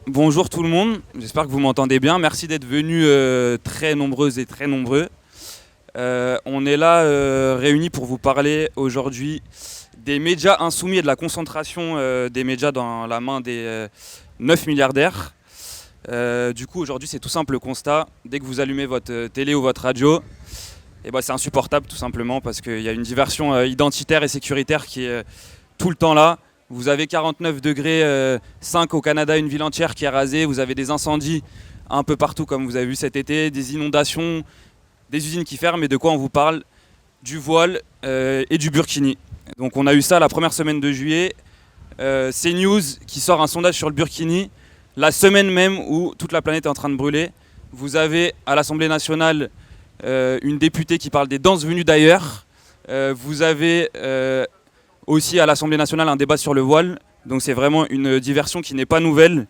bonjour tout le monde, j'espère que vous m'entendez bien. Merci d'être venus très nombreuses et très nombreux. On est là réunis pour vous parler aujourd'hui des médias insoumis et de la concentration des médias dans la main des 9 milliardaires. Du coup, aujourd'hui, c'est tout simple le constat. Dès que vous allumez votre télé ou votre radio, c'est insupportable tout simplement parce qu'il y a une diversion identitaire et sécuritaire qui est tout le temps là. Vous avez 49 degrés 5 au Canada, une ville entière qui est rasée. Vous avez des incendies un peu partout comme vous avez vu cet été, des inondations, des usines qui ferment. Et de quoi on vous parle? Du voile et du burkini. Donc on a eu ça la première semaine de juillet. CNews qui sort un sondage sur le burkini la semaine même où toute la planète est en train de brûler. Vous avez à l'Assemblée nationale une députée qui parle des danses venues d'ailleurs. Vous avez aussi à l'Assemblée nationale un débat sur le voile. Donc c'est vraiment une diversion qui n'est pas nouvelle.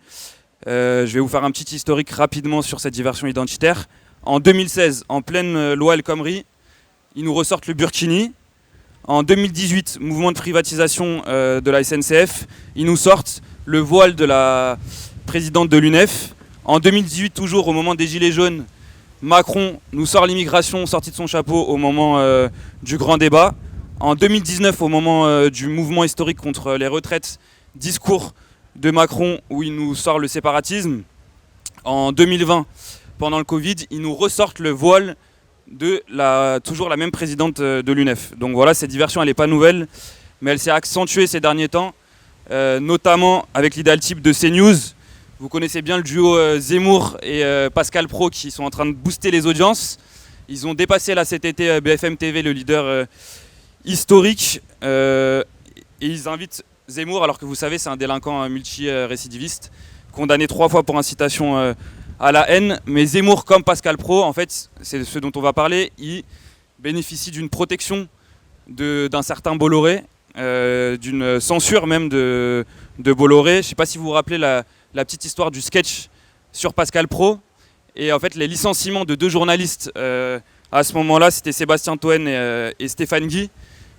Je vais vous faire un petit historique rapidement sur cette diversion identitaire. En 2016, en pleine loi El Khomri, ils nous ressortent le burkini. En 2018, mouvement de privatisation de la SNCF, ils nous sortent le voile de la présidente de l'UNEF. En 2018, toujours au moment des Gilets jaunes, Macron nous sort l'immigration sortie de son chapeau au moment du grand débat. En 2019, au moment du mouvement historique contre les retraites, discours de Macron où il nous sort le séparatisme. En 2020, pendant le Covid, ils nous ressortent le voile de toujours la même présidente de l'UNEF. Donc voilà, cette diversion, elle n'est pas nouvelle, mais elle s'est accentuée ces derniers temps, notamment avec l'idéal type de CNews. Vous connaissez bien le duo Zemmour et Pascal Praud qui sont en train de booster les audiences. Ils ont dépassé là cet été BFM TV, le leader historique, et ils invitent Zemmour, alors que vous savez c'est un délinquant multi-récidiviste, condamné 3 fois pour incitation à la haine. Mais Zemmour comme Pascal Praud, en fait, c'est ce dont on va parler, il bénéficie d'une protection d'un certain Bolloré, d'une censure même de Bolloré. Je ne sais pas si vous vous rappelez la petite histoire du sketch sur Pascal Praud. Et en fait, les licenciements de 2 journalistes à ce moment-là, c'était Sébastien Toen et Stéphane Guy,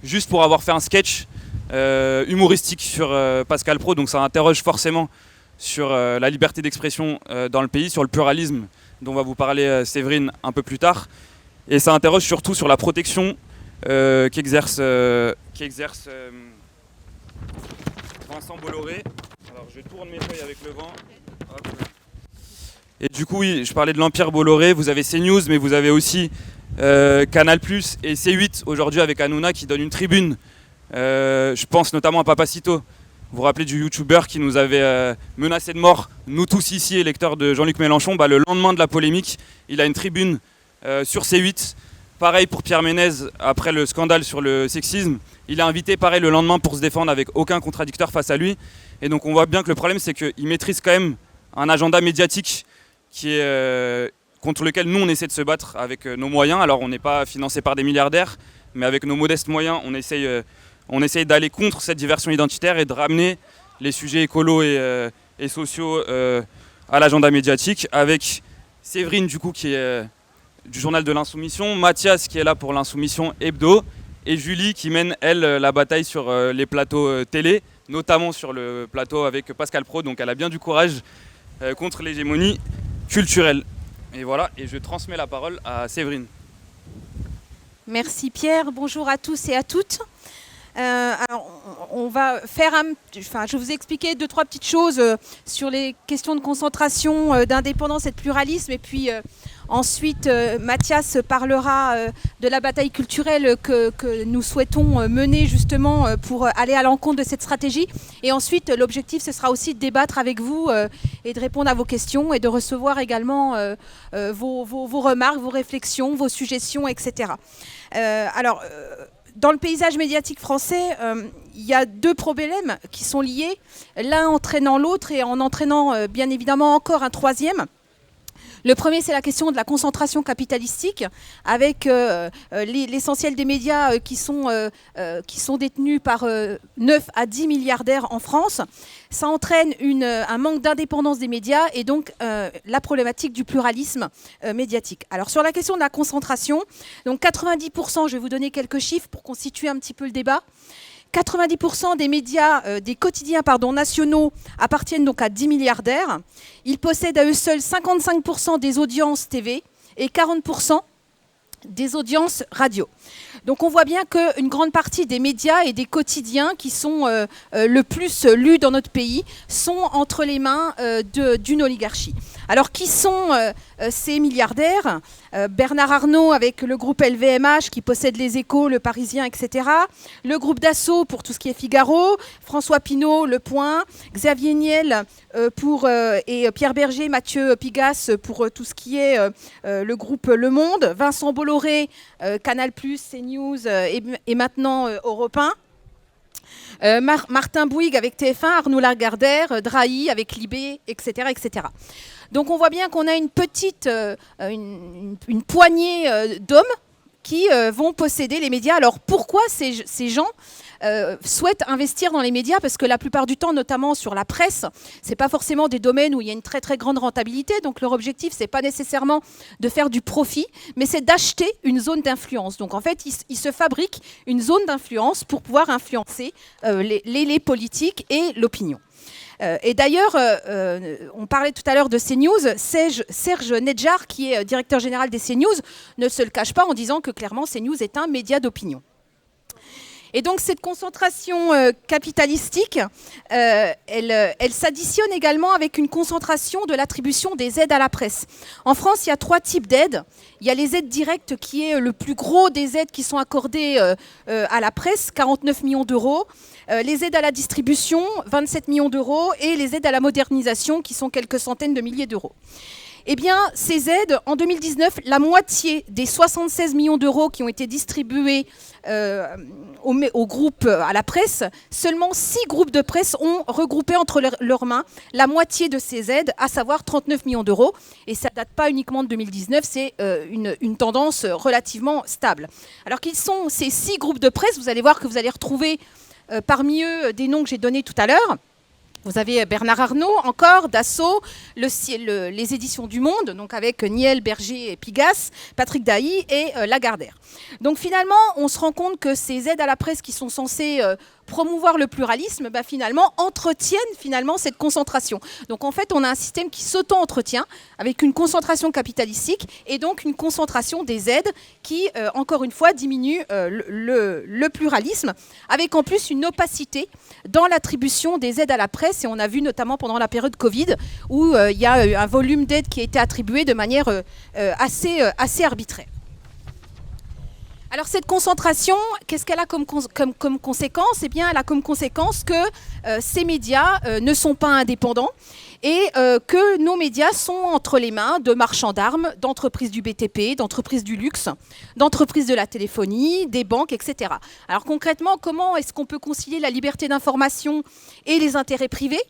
juste pour avoir fait un sketch humoristique sur Pascal Praud. Donc ça interroge forcément sur la liberté d'expression dans le pays, sur le pluralisme dont va vous parler Séverine un peu plus tard. Et ça interroge surtout sur la protection qu'exerce Vincent Bolloré. Alors je tourne mes feuilles avec le vent. Hop. Et du coup, oui, je parlais de l'Empire Bolloré. Vous avez CNews, mais vous avez aussi Canal+ et C8 aujourd'hui avec Hanouna qui donne une tribune. Je pense notamment à Papacito. Vous vous rappelez du youtubeur qui nous avait menacé de mort, nous tous ici, électeurs de Jean-Luc Mélenchon. Le lendemain de la polémique, il a une tribune sur C8. Pareil pour Pierre Ménez, après le scandale sur le sexisme. Il est invité, pareil, le lendemain pour se défendre avec aucun contradicteur face à lui. Et donc on voit bien que le problème, c'est qu'il maîtrise quand même un agenda médiatique qui est, contre lequel nous, on essaie de se battre avec nos moyens. Alors on n'est pas financé par des milliardaires, mais avec nos modestes moyens, on essaye d'aller contre cette diversion identitaire et de ramener les sujets écolos et sociaux à l'agenda médiatique, avec Séverine du coup qui est du journal de l'Insoumission, Mathias qui est là pour l'Insoumission Hebdo, et Julie qui mène elle la bataille sur les plateaux télé, notamment sur le plateau avec Pascal Praud. Donc elle a bien du courage contre l'hégémonie culturelle. Et voilà, et je transmets la parole à Séverine. Merci Pierre, bonjour à tous et à toutes. Alors, on va faire je vais vous expliquer 2-3 petites choses sur les questions de concentration, d'indépendance et de pluralisme. Et puis ensuite, Mathias parlera de la bataille culturelle que nous souhaitons mener justement pour aller à l'encontre de cette stratégie. Et ensuite, l'objectif, ce sera aussi de débattre avec vous et de répondre à vos questions et de recevoir également vos remarques, vos réflexions, vos suggestions, etc. Dans le paysage médiatique français, il y a 2 problèmes qui sont liés, l'un entraînant l'autre et en entraînant bien évidemment encore un troisième. Le premier, c'est la question de la concentration capitalistique, avec l'essentiel des médias qui sont détenus par 9 à 10 milliardaires en France. Ça entraîne un manque d'indépendance des médias et donc la problématique du pluralisme médiatique. Alors sur la question de la concentration, donc 90%, je vais vous donner quelques chiffres pour constituer un petit peu le débat. 90% des médias, des quotidiens nationaux appartiennent donc à 10 milliardaires. Ils possèdent à eux seuls 55% des audiences TV et 40% des audiences radio. Donc on voit bien qu'une grande partie des médias et des quotidiens qui sont le plus lus dans notre pays sont entre les mains d'une oligarchie. Alors qui sont ces milliardaires ? Bernard Arnault avec le groupe LVMH qui possède Les Échos, Le Parisien, etc. Le groupe Dassault pour tout ce qui est Figaro, François Pinault, Le Point, Xavier Niel et Pierre Berger, Mathieu Pigasse pour tout ce qui est le groupe Le Monde, Vincent Bolloré, Canal+, CNews et maintenant Europe 1. Martin Bouygues avec TF1, Arnaud Lagardère, Drahi avec Libé, etc., etc. Donc on voit bien qu'on a une petite, une poignée d'hommes qui vont posséder les médias. Alors pourquoi ces gens souhaitent investir dans les médias? Parce que la plupart du temps, notamment sur la presse, c'est pas forcément des domaines où il y a une très très grande rentabilité. Donc leur objectif, c'est pas nécessairement de faire du profit, mais c'est d'acheter une zone d'influence. Donc en fait, ils se fabriquent une zone d'influence pour pouvoir influencer les politiques et l'opinion. Et d'ailleurs, on parlait tout à l'heure de CNews, Serge Nedjar, qui est directeur général des CNews, ne se le cache pas en disant que clairement CNews est un média d'opinion. Et donc cette concentration capitalistique, elle s'additionne également avec une concentration de l'attribution des aides à la presse. En France, il y a 3 types d'aides. Il y a les aides directes, qui est le plus gros des aides qui sont accordées à la presse, 49 millions d'euros. Les aides à la distribution, 27 millions d'euros. Et les aides à la modernisation, qui sont quelques centaines de milliers d'euros. Eh bien, ces aides, en 2019, la moitié des 76 millions d'euros qui ont été distribués au groupe, à la presse, seulement 6 groupes de presse ont regroupé entre leurs mains la moitié de ces aides, à savoir 39 millions d'euros. Et ça ne date pas uniquement de 2019, c'est une tendance relativement stable. Alors qu'ils sont ces 6 groupes de presse, vous allez voir que vous allez retrouver parmi eux des noms que j'ai donnés tout à l'heure. Vous avez Bernard Arnault, encore, Dassault, les éditions du Monde, donc avec Niel, Berger et Pigasse, Patrick Dailly et Lagardère. Donc finalement, on se rend compte que ces aides à la presse qui sont censées promouvoir le pluralisme, finalement, entretiennent cette concentration. Donc en fait, on a un système qui s'auto-entretient avec une concentration capitalistique et donc une concentration des aides qui, encore une fois, diminue le pluralisme, avec en plus une opacité dans l'attribution des aides à la presse. Et on a vu notamment pendant la période Covid où il y a un volume d'aides qui a été attribué de manière assez arbitraire. Alors cette concentration, qu'est-ce qu'elle a comme conséquence ? Eh bien, elle a comme conséquence que ces médias ne sont pas indépendants et que nos médias sont entre les mains de marchands d'armes, d'entreprises du BTP, d'entreprises du luxe, d'entreprises de la téléphonie, des banques, etc. Alors concrètement, comment est-ce qu'on peut concilier la liberté d'information et les intérêts privés ?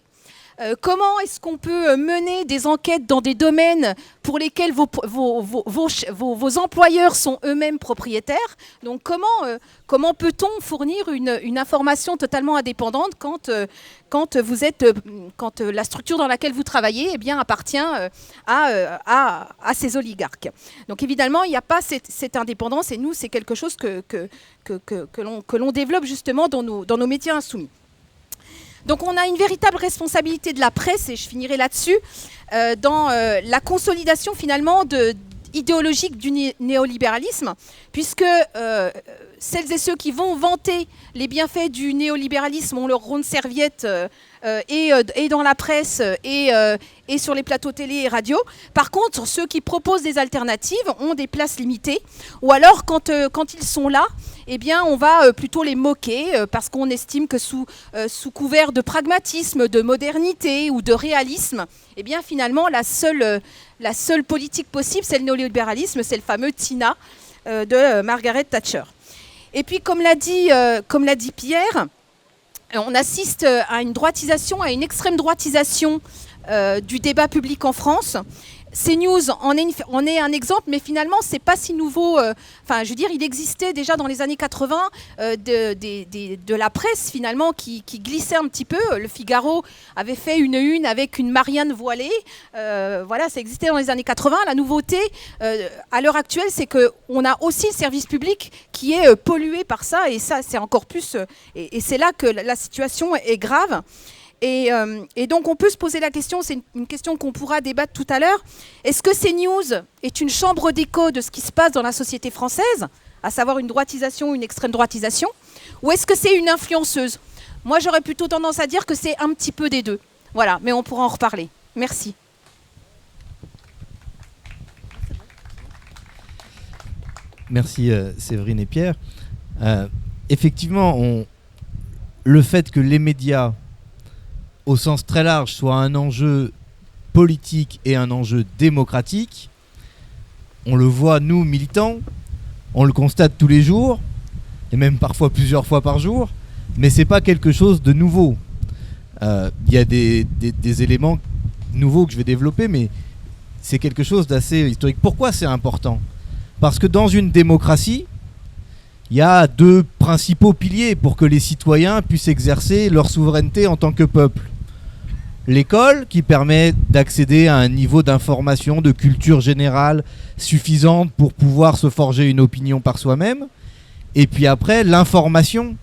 Comment est-ce qu'on peut mener des enquêtes dans des domaines pour lesquels vos employeurs sont eux-mêmes propriétaires ? Donc comment peut-on fournir une information totalement indépendante quand la structure dans laquelle vous travaillez appartient à ces oligarques ? Donc évidemment, il n'y a pas cette indépendance et nous, c'est quelque chose que l'on développe justement dans nos métiers insoumis. Donc on a une véritable responsabilité de la presse, et je finirai là-dessus, dans la consolidation finalement idéologique du néolibéralisme, puisque celles et ceux qui vont vanter les bienfaits du néolibéralisme ont leur ronde serviette et dans la presse et sur les plateaux télé et radio. Par contre, ceux qui proposent des alternatives ont des places limitées, ou alors quand ils sont là, on va plutôt les moquer parce qu'on estime que sous couvert de pragmatisme, de modernité ou de réalisme, finalement la seule politique possible, c'est le néolibéralisme, c'est le fameux TINA de Margaret Thatcher. Et puis, comme l'a dit Pierre, on assiste à une droitisation, à une extrême droitisation du débat public en France. CNews en est un exemple, mais finalement, c'est pas si nouveau. Enfin, je veux dire, il existait déjà dans les années 80 de la presse, finalement, qui glissait un petit peu. Le Figaro avait fait une avec une Marianne voilée. Voilà, ça existait dans les années 80. La nouveauté, à l'heure actuelle, c'est qu'on a aussi le service public qui est pollué par ça, et ça, c'est encore plus... et c'est là que la situation est grave. Et donc on peut se poser la question, c'est une question qu'on pourra débattre tout à l'heure, est-ce que CNews est une chambre d'écho de ce qui se passe dans la société française, à savoir une droitisation, une extrême droitisation, ou est-ce que c'est une influenceuse? Moi j'aurais plutôt tendance à dire que c'est un petit peu des deux. Voilà, mais on pourra en reparler. Merci. Merci Séverine et Pierre. Effectivement, le fait que les médias au sens très large, soit un enjeu politique et un enjeu démocratique. On le voit, nous, militants, on le constate tous les jours, et même parfois plusieurs fois par jour, mais c'est pas quelque chose de nouveau. Il y a des éléments nouveaux que je vais développer, mais c'est quelque chose d'assez historique. Pourquoi c'est important ? Parce que dans une démocratie, il y a deux principaux piliers pour que les citoyens puissent exercer leur souveraineté en tant que peuple. L'école, qui permet d'accéder à un niveau d'information, de culture générale suffisante pour pouvoir se forger une opinion par soi-même. Et puis après, l'information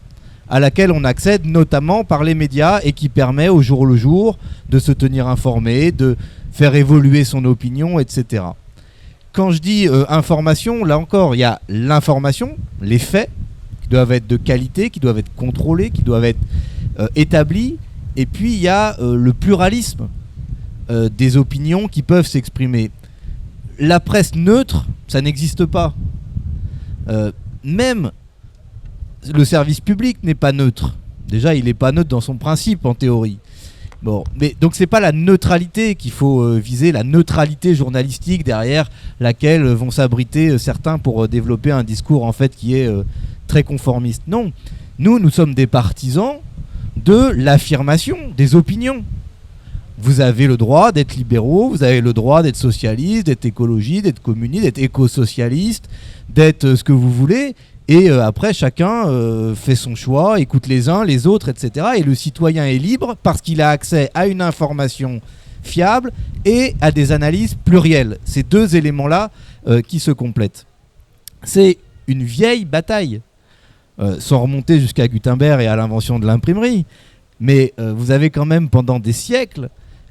à laquelle on accède notamment par les médias et qui permet au jour le jour de se tenir informé, de faire évoluer son opinion, etc. Quand je dis information, là encore, il y a l'information, les faits, qui doivent être de qualité, qui doivent être contrôlés, qui doivent être établis. Et puis il y a le pluralisme des opinions qui peuvent s'exprimer. La presse neutre, ça n'existe pas. Même le service public n'est pas neutre. Déjà, il n'est pas neutre dans son principe, en théorie. Bon, mais donc c'est pas la neutralité qu'il faut viser, la neutralité journalistique derrière laquelle vont s'abriter certains pour développer un discours en fait qui est très conformiste. Non, nous sommes des partisans de l'affirmation des opinions. Vous avez le droit d'être libéraux, vous avez le droit d'être socialiste, d'être écologiste, d'être communiste, d'être éco-socialiste, d'être ce que vous voulez. Et après, chacun fait son choix, écoute les uns, les autres, etc. Et le citoyen est libre parce qu'il a accès à une information fiable et à des analyses plurielles. Ces deux éléments-là qui se complètent. C'est une vieille bataille. Sans remonter jusqu'à Gutenberg et à l'invention de l'imprimerie. Mais vous avez quand même pendant des siècles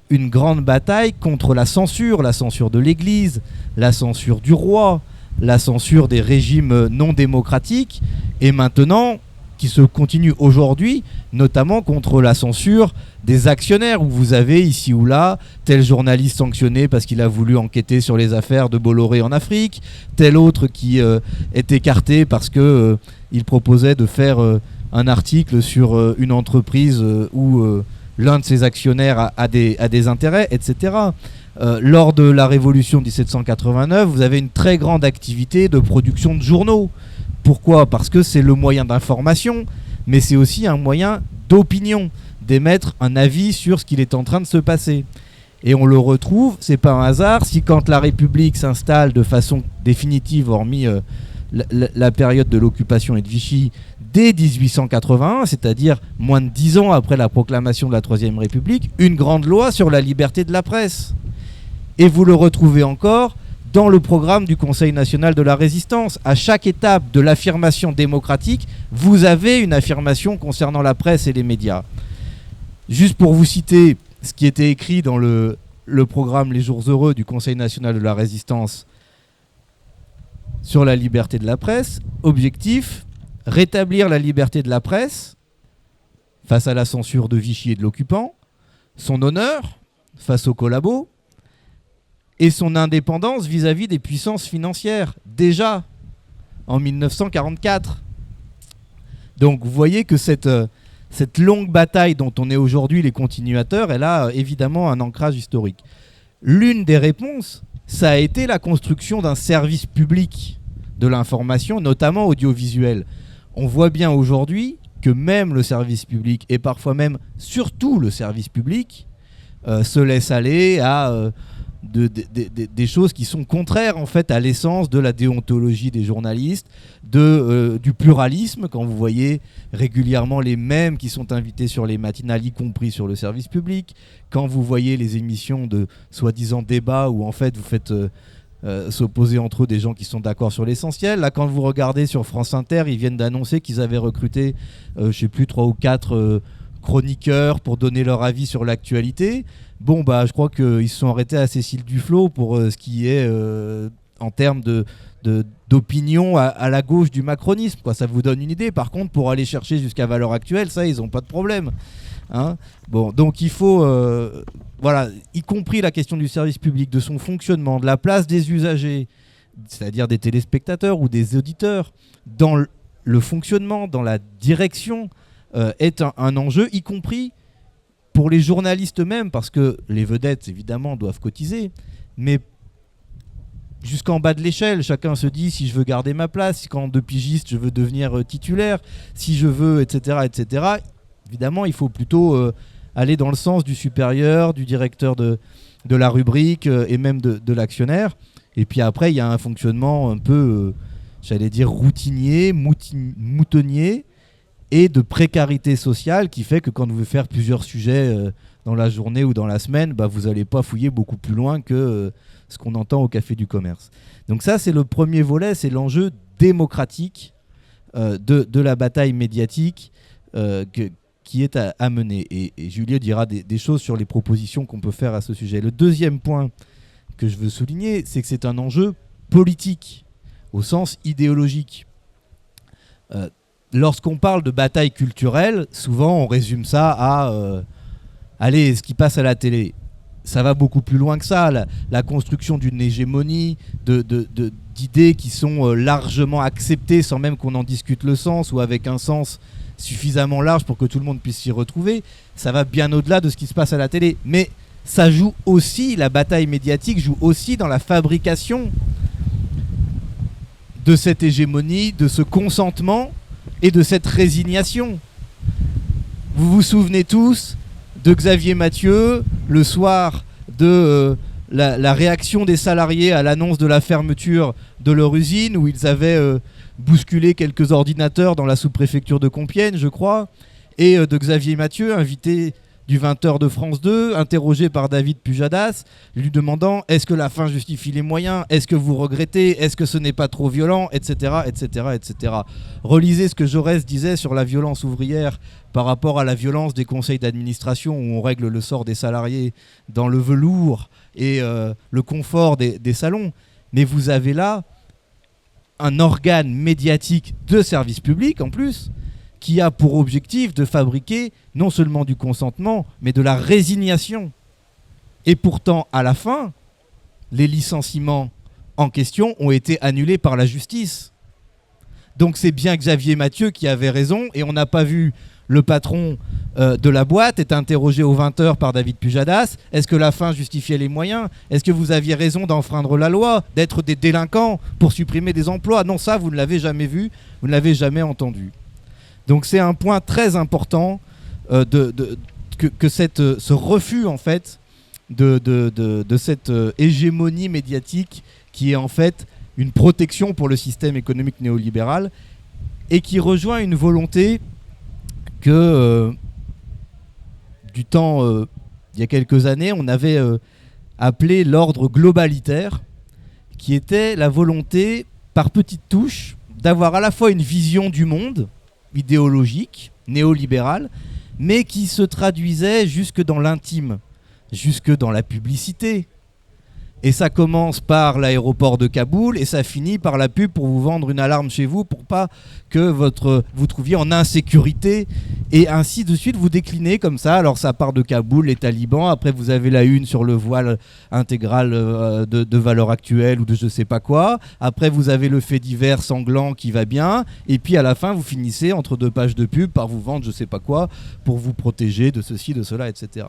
une grande bataille contre la censure de l'Église, la censure du roi, la censure des régimes non démocratiques, et maintenant qui se continue aujourd'hui, notamment contre la censure des actionnaires, où vous avez ici ou là tel journaliste sanctionné parce qu'il a voulu enquêter sur les affaires de Bolloré en Afrique, tel autre qui est écarté parce que il proposait de faire un article sur une entreprise où l'un de ses actionnaires a des intérêts, etc. Lors de la Révolution 1789, vous avez une très grande activité de production de journaux. Pourquoi ? Parce que c'est le moyen d'information, mais c'est aussi un moyen d'opinion, d'émettre un avis sur ce qu'il est en train de se passer. Et on le retrouve, c'est pas un hasard, si quand la République s'installe de façon définitive, hormis la période de l'occupation et de Vichy, dès 1881, c'est-à-dire moins de 10 ans après la proclamation de la Troisième République, une grande loi sur la liberté de la presse. Et vous le retrouvez encore dans le programme du Conseil national de la résistance. À chaque étape de l'affirmation démocratique, vous avez une affirmation concernant la presse et les médias. Juste pour vous citer ce qui était écrit dans le programme Les Jours Heureux du Conseil national de la résistance sur la liberté de la presse, objectif, rétablir la liberté de la presse face à la censure de Vichy et de l'occupant, son honneur face aux collabos, et son indépendance vis-à-vis des puissances financières, déjà en 1944. Donc vous voyez que cette longue bataille dont on est aujourd'hui les continuateurs, elle a évidemment un ancrage historique. L'une des réponses, ça a été la construction d'un service public de l'information, notamment audiovisuel. On voit bien aujourd'hui que même le service public, et parfois même surtout le service public, se laisse aller à des choses qui sont contraires en fait à l'essence de la déontologie des journalistes, du pluralisme. Quand vous voyez régulièrement les mêmes qui sont invités sur les matinales, y compris sur le service public, quand vous voyez les émissions de soi-disant débat où en fait vous faites s'opposer entre eux des gens qui sont d'accord sur l'essentiel. Là, quand vous regardez sur France Inter, ils viennent d'annoncer qu'ils avaient recruté, je sais plus, 3 ou 4 chroniqueurs pour donner leur avis sur l'actualité. Bon, bah, je crois qu'ils se sont arrêtés à Cécile Duflot pour ce qui est en termes d'opinion à la gauche du macronisme, quoi. Ça vous donne une idée. Par contre, pour aller chercher jusqu'à Valeurs Actuelles, ça, ils n'ont pas de problème. Hein, bon, donc il faut, voilà, y compris la question du service public, de son fonctionnement, de la place des usagers, c'est-à-dire des téléspectateurs ou des auditeurs, dans le fonctionnement, dans la direction, est un enjeu, y compris pour les journalistes eux-mêmes, parce que les vedettes, évidemment, doivent cotiser, mais jusqu'en bas de l'échelle, chacun se dit si je veux garder ma place, si quand de pigiste je veux devenir titulaire, si je veux, etc., etc. Évidemment, il faut plutôt aller dans le sens du supérieur, du directeur de la rubrique et même de l'actionnaire. Et puis après, il y a un fonctionnement un peu, j'allais dire, routinier, moutonnier, et de précarité sociale qui fait que quand vous voulez faire plusieurs sujets dans la journée ou dans la semaine, bah, vous n'allez pas fouiller beaucoup plus loin que ce qu'on entend au Café du Commerce. Donc ça, c'est le premier volet, c'est l'enjeu démocratique de la bataille médiatique qui est à mener. Et Julien dira des choses sur les propositions qu'on peut faire à ce sujet. Le deuxième point que je veux souligner, c'est que c'est un enjeu politique, au sens idéologique. Lorsqu'on parle de bataille culturelle, souvent on résume ça à allez, ce qui passe à la télé. Ça va beaucoup plus loin que ça, la construction d'une hégémonie, d'idées qui sont largement acceptées sans même qu'on en discute le sens, ou avec un sens suffisamment large pour que tout le monde puisse s'y retrouver. Ça va bien au-delà de ce qui se passe à la télé. Mais ça joue aussi, la bataille médiatique joue aussi dans la fabrication de cette hégémonie, de ce consentement et de cette résignation. Vous vous souvenez tous de Xavier Mathieu, le soir de la réaction des salariés à l'annonce de la fermeture de leur usine, où ils avaient bousculé quelques ordinateurs dans la sous-préfecture de Compiègne, je crois, et de Xavier Mathieu, invité du 20h de France 2, interrogé par David Pujadas, lui demandant « Est-ce que la fin justifie les moyens ? Est-ce que vous regrettez ? Est-ce que ce n'est pas trop violent ? Etc. etc. etc. » Relisez ce que Jaurès disait sur la violence ouvrière par rapport à la violence des conseils d'administration où on règle le sort des salariés dans le velours et le confort des salons. Mais vous avez là un organe médiatique de service public en plus, qui a pour objectif de fabriquer non seulement du consentement, mais de la résignation. Et pourtant, à la fin, les licenciements en question ont été annulés par la justice. Donc c'est bien Xavier Mathieu qui avait raison, et on n'a pas vu le patron de la boîte être interrogé aux 20h par David Pujadas. Est-ce que la fin justifiait les moyens ? Est-ce que vous aviez raison d'enfreindre la loi, d'être des délinquants pour supprimer des emplois ? Non, ça, vous ne l'avez jamais vu, vous ne l'avez jamais entendu. Donc c'est un point très important que ce refus en fait de cette hégémonie médiatique qui est en fait une protection pour le système économique néolibéral et qui rejoint une volonté que du temps il y a quelques années on avait appelé l'ordre globalitaire, qui était la volonté par petites touches d'avoir à la fois une vision du monde idéologique, néolibérale, mais qui se traduisait jusque dans l'intime, jusque dans la publicité. Et ça commence par l'aéroport de Kaboul et ça finit par la pub pour vous vendre une alarme chez vous pour pas que vous trouviez en insécurité, et ainsi de suite. Vous déclinez comme ça. Alors ça part de Kaboul, les talibans, après vous avez la une sur le voile intégral de Valeurs Actuelles ou de je sais pas quoi, après vous avez le fait divers sanglant qui va bien, et puis à la fin vous finissez entre deux pages de pub par vous vendre je sais pas quoi pour vous protéger de ceci, de cela, etc.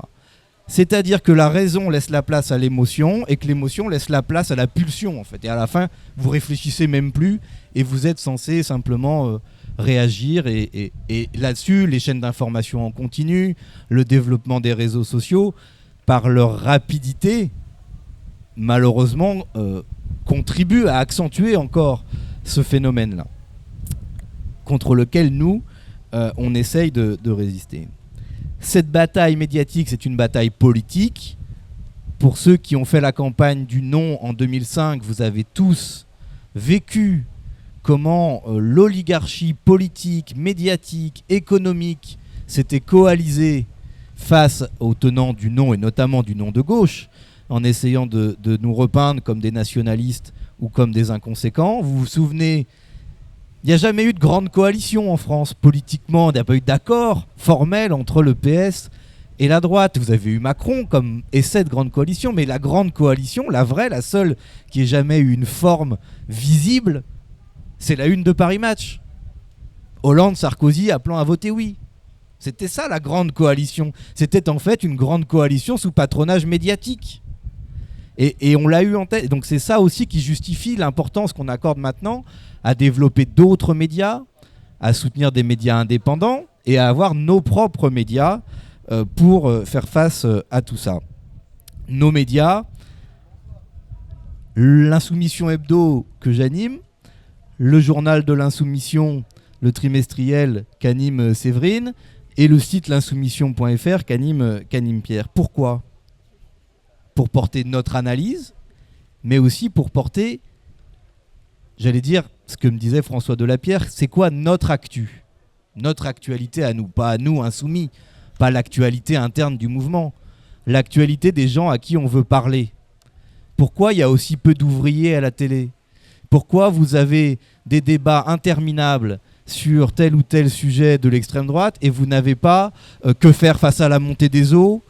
C'est-à-dire que la raison laisse la place à l'émotion et que l'émotion laisse la place à la pulsion, en fait. Et à la fin, vous réfléchissez même plus et vous êtes censé simplement réagir. Et là-dessus, les chaînes d'information en continu, le développement des réseaux sociaux, par leur rapidité, malheureusement, contribue à accentuer encore ce phénomène-là, contre lequel nous, on essaye de résister. Cette bataille médiatique, c'est une bataille politique. Pour ceux qui ont fait la campagne du non en 2005, vous avez tous vécu comment l'oligarchie politique, médiatique, économique s'était coalisée face aux tenants du non, et notamment du non de gauche, en essayant de nous repeindre comme des nationalistes ou comme des inconséquents. Vous vous souvenez, il n'y a jamais eu de grande coalition en France. Politiquement, il n'y a pas eu d'accord formel entre le PS et la droite. Vous avez eu Macron comme essai de grande coalition, mais la grande coalition, la vraie, la seule qui ait jamais eu une forme visible, c'est la une de Paris Match. Hollande, Sarkozy appelant à voter oui. C'était ça la grande coalition. C'était en fait une grande coalition sous patronage médiatique. Et on l'a eu en tête. Donc c'est ça aussi qui justifie l'importance qu'on accorde maintenant à développer d'autres médias, à soutenir des médias indépendants et à avoir nos propres médias pour faire face à tout ça. Nos médias, l'Insoumission Hebdo que j'anime, le journal de l'Insoumission, le trimestriel qu'anime Séverine, et le site l'insoumission.fr qu'anime Pierre. Pourquoi ? Pour porter notre analyse, mais aussi pour porter, j'allais dire, ce que me disait François Delapierre, c'est quoi notre actu ? Notre actualité à nous, pas à nous insoumis, pas l'actualité interne du mouvement, l'actualité des gens à qui on veut parler. Pourquoi il y a aussi peu d'ouvriers à la télé ? Pourquoi vous avez des débats interminables sur tel ou tel sujet de l'extrême droite et vous n'avez pas que faire face à la montée des eaux,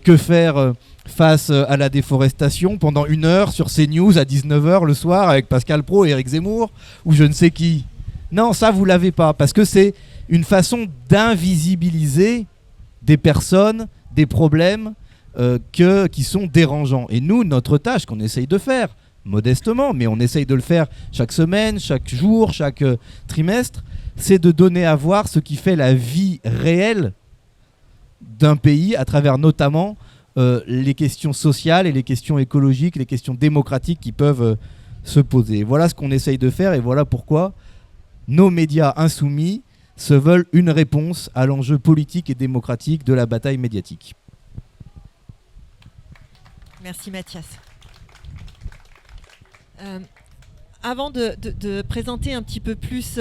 que faire face à la déforestation pendant 1 heure sur CNews à 19h le soir avec Pascal Praud et Éric Zemmour ou je ne sais qui. Non, ça vous l'avez pas parce que c'est une façon d'invisibiliser des personnes, des problèmes qui sont dérangeants. Et nous, notre tâche qu'on essaye de faire, modestement, mais on essaye de le faire chaque semaine, chaque jour, chaque trimestre, c'est de donner à voir ce qui fait la vie réelle d'un pays à travers notamment les questions sociales et les questions écologiques, les questions démocratiques qui peuvent se poser. Voilà ce qu'on essaye de faire et voilà pourquoi nos médias insoumis se veulent une réponse à l'enjeu politique et démocratique de la bataille médiatique. Merci Mathias. Avant de présenter un petit peu plus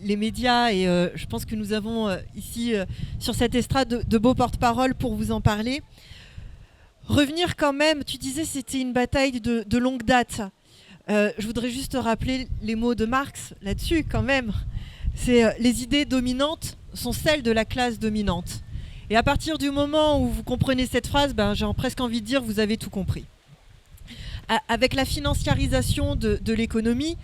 les médias, et je pense que nous avons ici sur cette estrade de beaux porte-parole pour vous en parler, revenir quand même, tu disais c'était une bataille de longue date. Je voudrais juste rappeler les mots de Marx là-dessus quand même. C'est les idées dominantes sont celles de la classe dominante. Et à partir du moment où vous comprenez cette phrase, j'ai presque envie de dire vous avez tout compris. Avec la financiarisation de l'économie,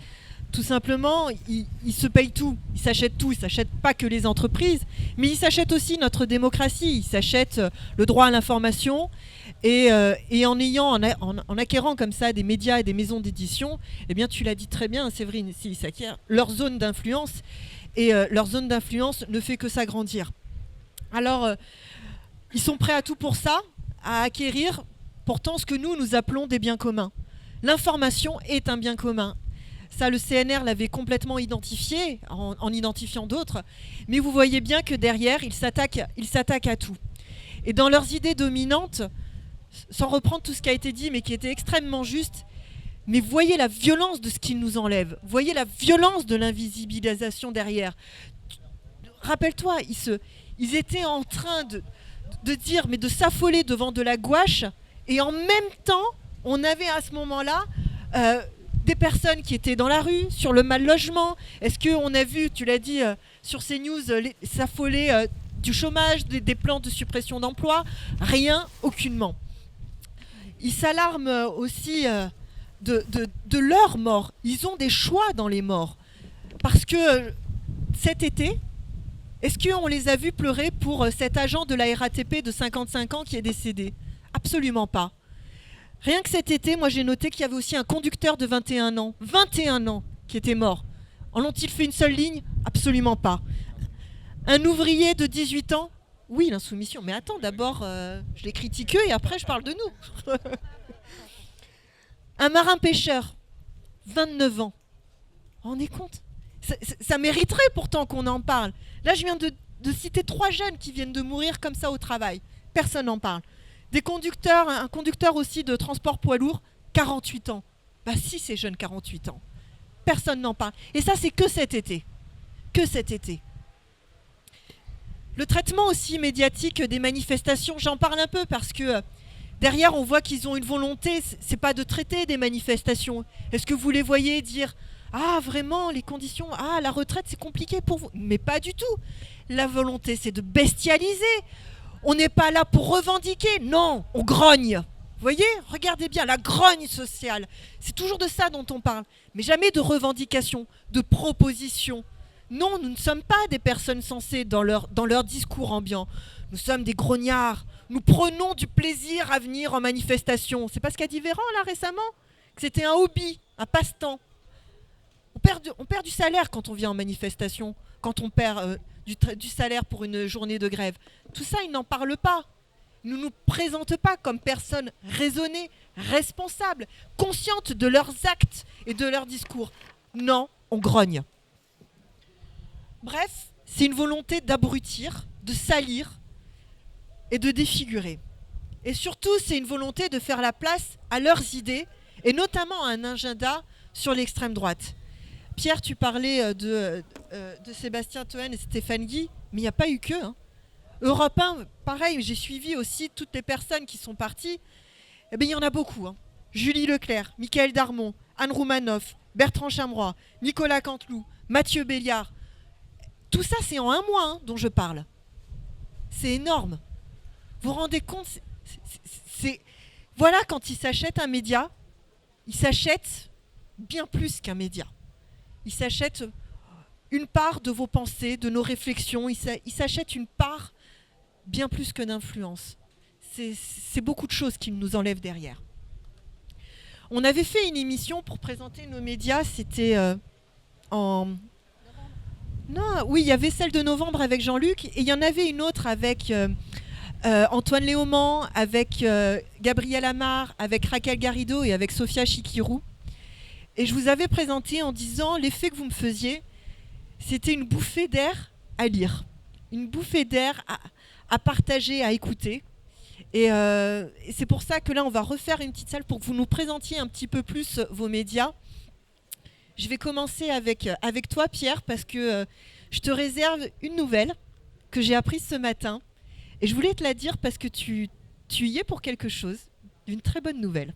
tout simplement, ils se payent tout. Ils s'achètent tout. Ils ne s'achètent pas que les entreprises, mais ils s'achètent aussi notre démocratie. Ils s'achètent le droit à l'information. Et en acquérant comme ça des médias et des maisons d'édition, eh bien, tu l'as dit très bien, Séverine, ils s'acquièrent leur zone d'influence. Et leur zone d'influence ne fait que s'agrandir. Alors, ils sont prêts à tout pour ça, à acquérir pourtant ce que nous appelons des biens communs. L'information est un bien commun. Ça, le CNR l'avait complètement identifié, en identifiant d'autres. Mais vous voyez bien que derrière, ils s'attaquent à tout. Et dans leurs idées dominantes, sans reprendre tout ce qui a été dit, mais qui était extrêmement juste, mais voyez la violence de ce qu'ils nous enlèvent. Voyez la violence de l'invisibilisation derrière. Rappelle-toi, ils étaient en train de dire, mais de s'affoler devant de la gouache. Et en même temps, on avait à ce moment-là des personnes qui étaient dans la rue, sur le mal-logement. Est-ce qu'on a vu, tu l'as dit sur CNews, s'affoler du chômage, des plans de suppression d'emplois? Rien, aucunement. Ils s'alarment aussi de leur mort. Ils ont des choix dans les morts. Parce que cet été, est-ce qu'on les a vus pleurer pour cet agent de la RATP de 55 ans qui est décédé? Absolument pas. Rien que cet été, moi j'ai noté qu'il y avait aussi un conducteur de 21 ans qui était mort. En ont-ils fait une seule ligne? Absolument pas. Un ouvrier de 18 ans? Oui, l'insoumission. Mais attends, d'abord, je les critique eux et après je parle de nous. Un marin-pêcheur, 29 ans. Vous vous rendez compte ? Ça mériterait pourtant qu'on en parle. Là, je viens de citer 3 jeunes qui viennent de mourir comme ça au travail. Personne n'en parle. Des conducteurs, un conducteur aussi de transport poids lourd, 48 ans. Bah si, ces jeunes, 48 ans. Personne n'en parle. Et ça, c'est que cet été. Que cet été. Le traitement aussi médiatique des manifestations, j'en parle un peu parce que derrière, on voit qu'ils ont une volonté, c'est pas de traiter des manifestations. Est-ce que vous les voyez dire « Ah, vraiment, les conditions, la retraite, c'est compliqué pour vous ». Mais pas du tout. La volonté, c'est de bestialiser. On n'est pas là pour revendiquer. Non, on grogne. Vous voyez ? Regardez bien, la grogne sociale. C'est toujours de ça dont on parle. Mais jamais de revendication, de proposition. Non, nous ne sommes pas des personnes sensées dans leur discours ambiant. Nous sommes des grognards. Nous prenons du plaisir à venir en manifestation. C'est pas ce qu'a dit Véran là récemment ? Que c'était un hobby, un passe-temps. On perd du salaire quand on vient en manifestation, quand on perd du salaire pour une journée de grève. Tout ça, ils n'en parlent pas. Ils ne nous présentent pas comme personnes raisonnées, responsables, conscientes de leurs actes et de leurs discours. Non, on grogne. Bref, c'est une volonté d'abrutir, de salir et de défigurer. Et surtout, c'est une volonté de faire la place à leurs idées, et notamment à un agenda sur l'extrême droite. Pierre, tu parlais de Sébastien Toen et Stéphane Guy, mais il n'y a pas eu que. Europe 1, pareil, j'ai suivi aussi toutes les personnes qui sont parties. Eh bien, il y en a beaucoup. Julie Leclerc, Michael Darmon, Anne Roumanoff, Bertrand Chameroy, Nicolas Canteloup, Mathieu Béliard. Tout ça, c'est en un mois dont je parle. C'est énorme. Vous vous rendez compte ? Voilà, quand ils s'achètent un média, ils s'achètent bien plus qu'un média. Ils s'achètent une part de vos pensées, de nos réflexions. Ils s'achètent une part bien plus que d'influence. C'est beaucoup de choses qu'ils nous enlèvent derrière. On avait fait une émission pour présenter nos médias. C'était il y avait celle de novembre avec Jean-Luc. Et il y en avait une autre avec Antoine Léaumont, avec Gabriel Amar, avec Raquel Garrido et avec Sophia Chikirou. Et je vous avais présenté en disant l'effet que vous me faisiez, c'était une bouffée d'air à lire, une bouffée d'air à partager, à écouter. Et c'est pour ça que là, on va refaire une petite salle pour que vous nous présentiez un petit peu plus vos médias. Je vais commencer avec toi, Pierre, parce que je te réserve une nouvelle que j'ai apprise ce matin. Et je voulais te la dire parce que tu y es pour quelque chose, une très bonne nouvelle.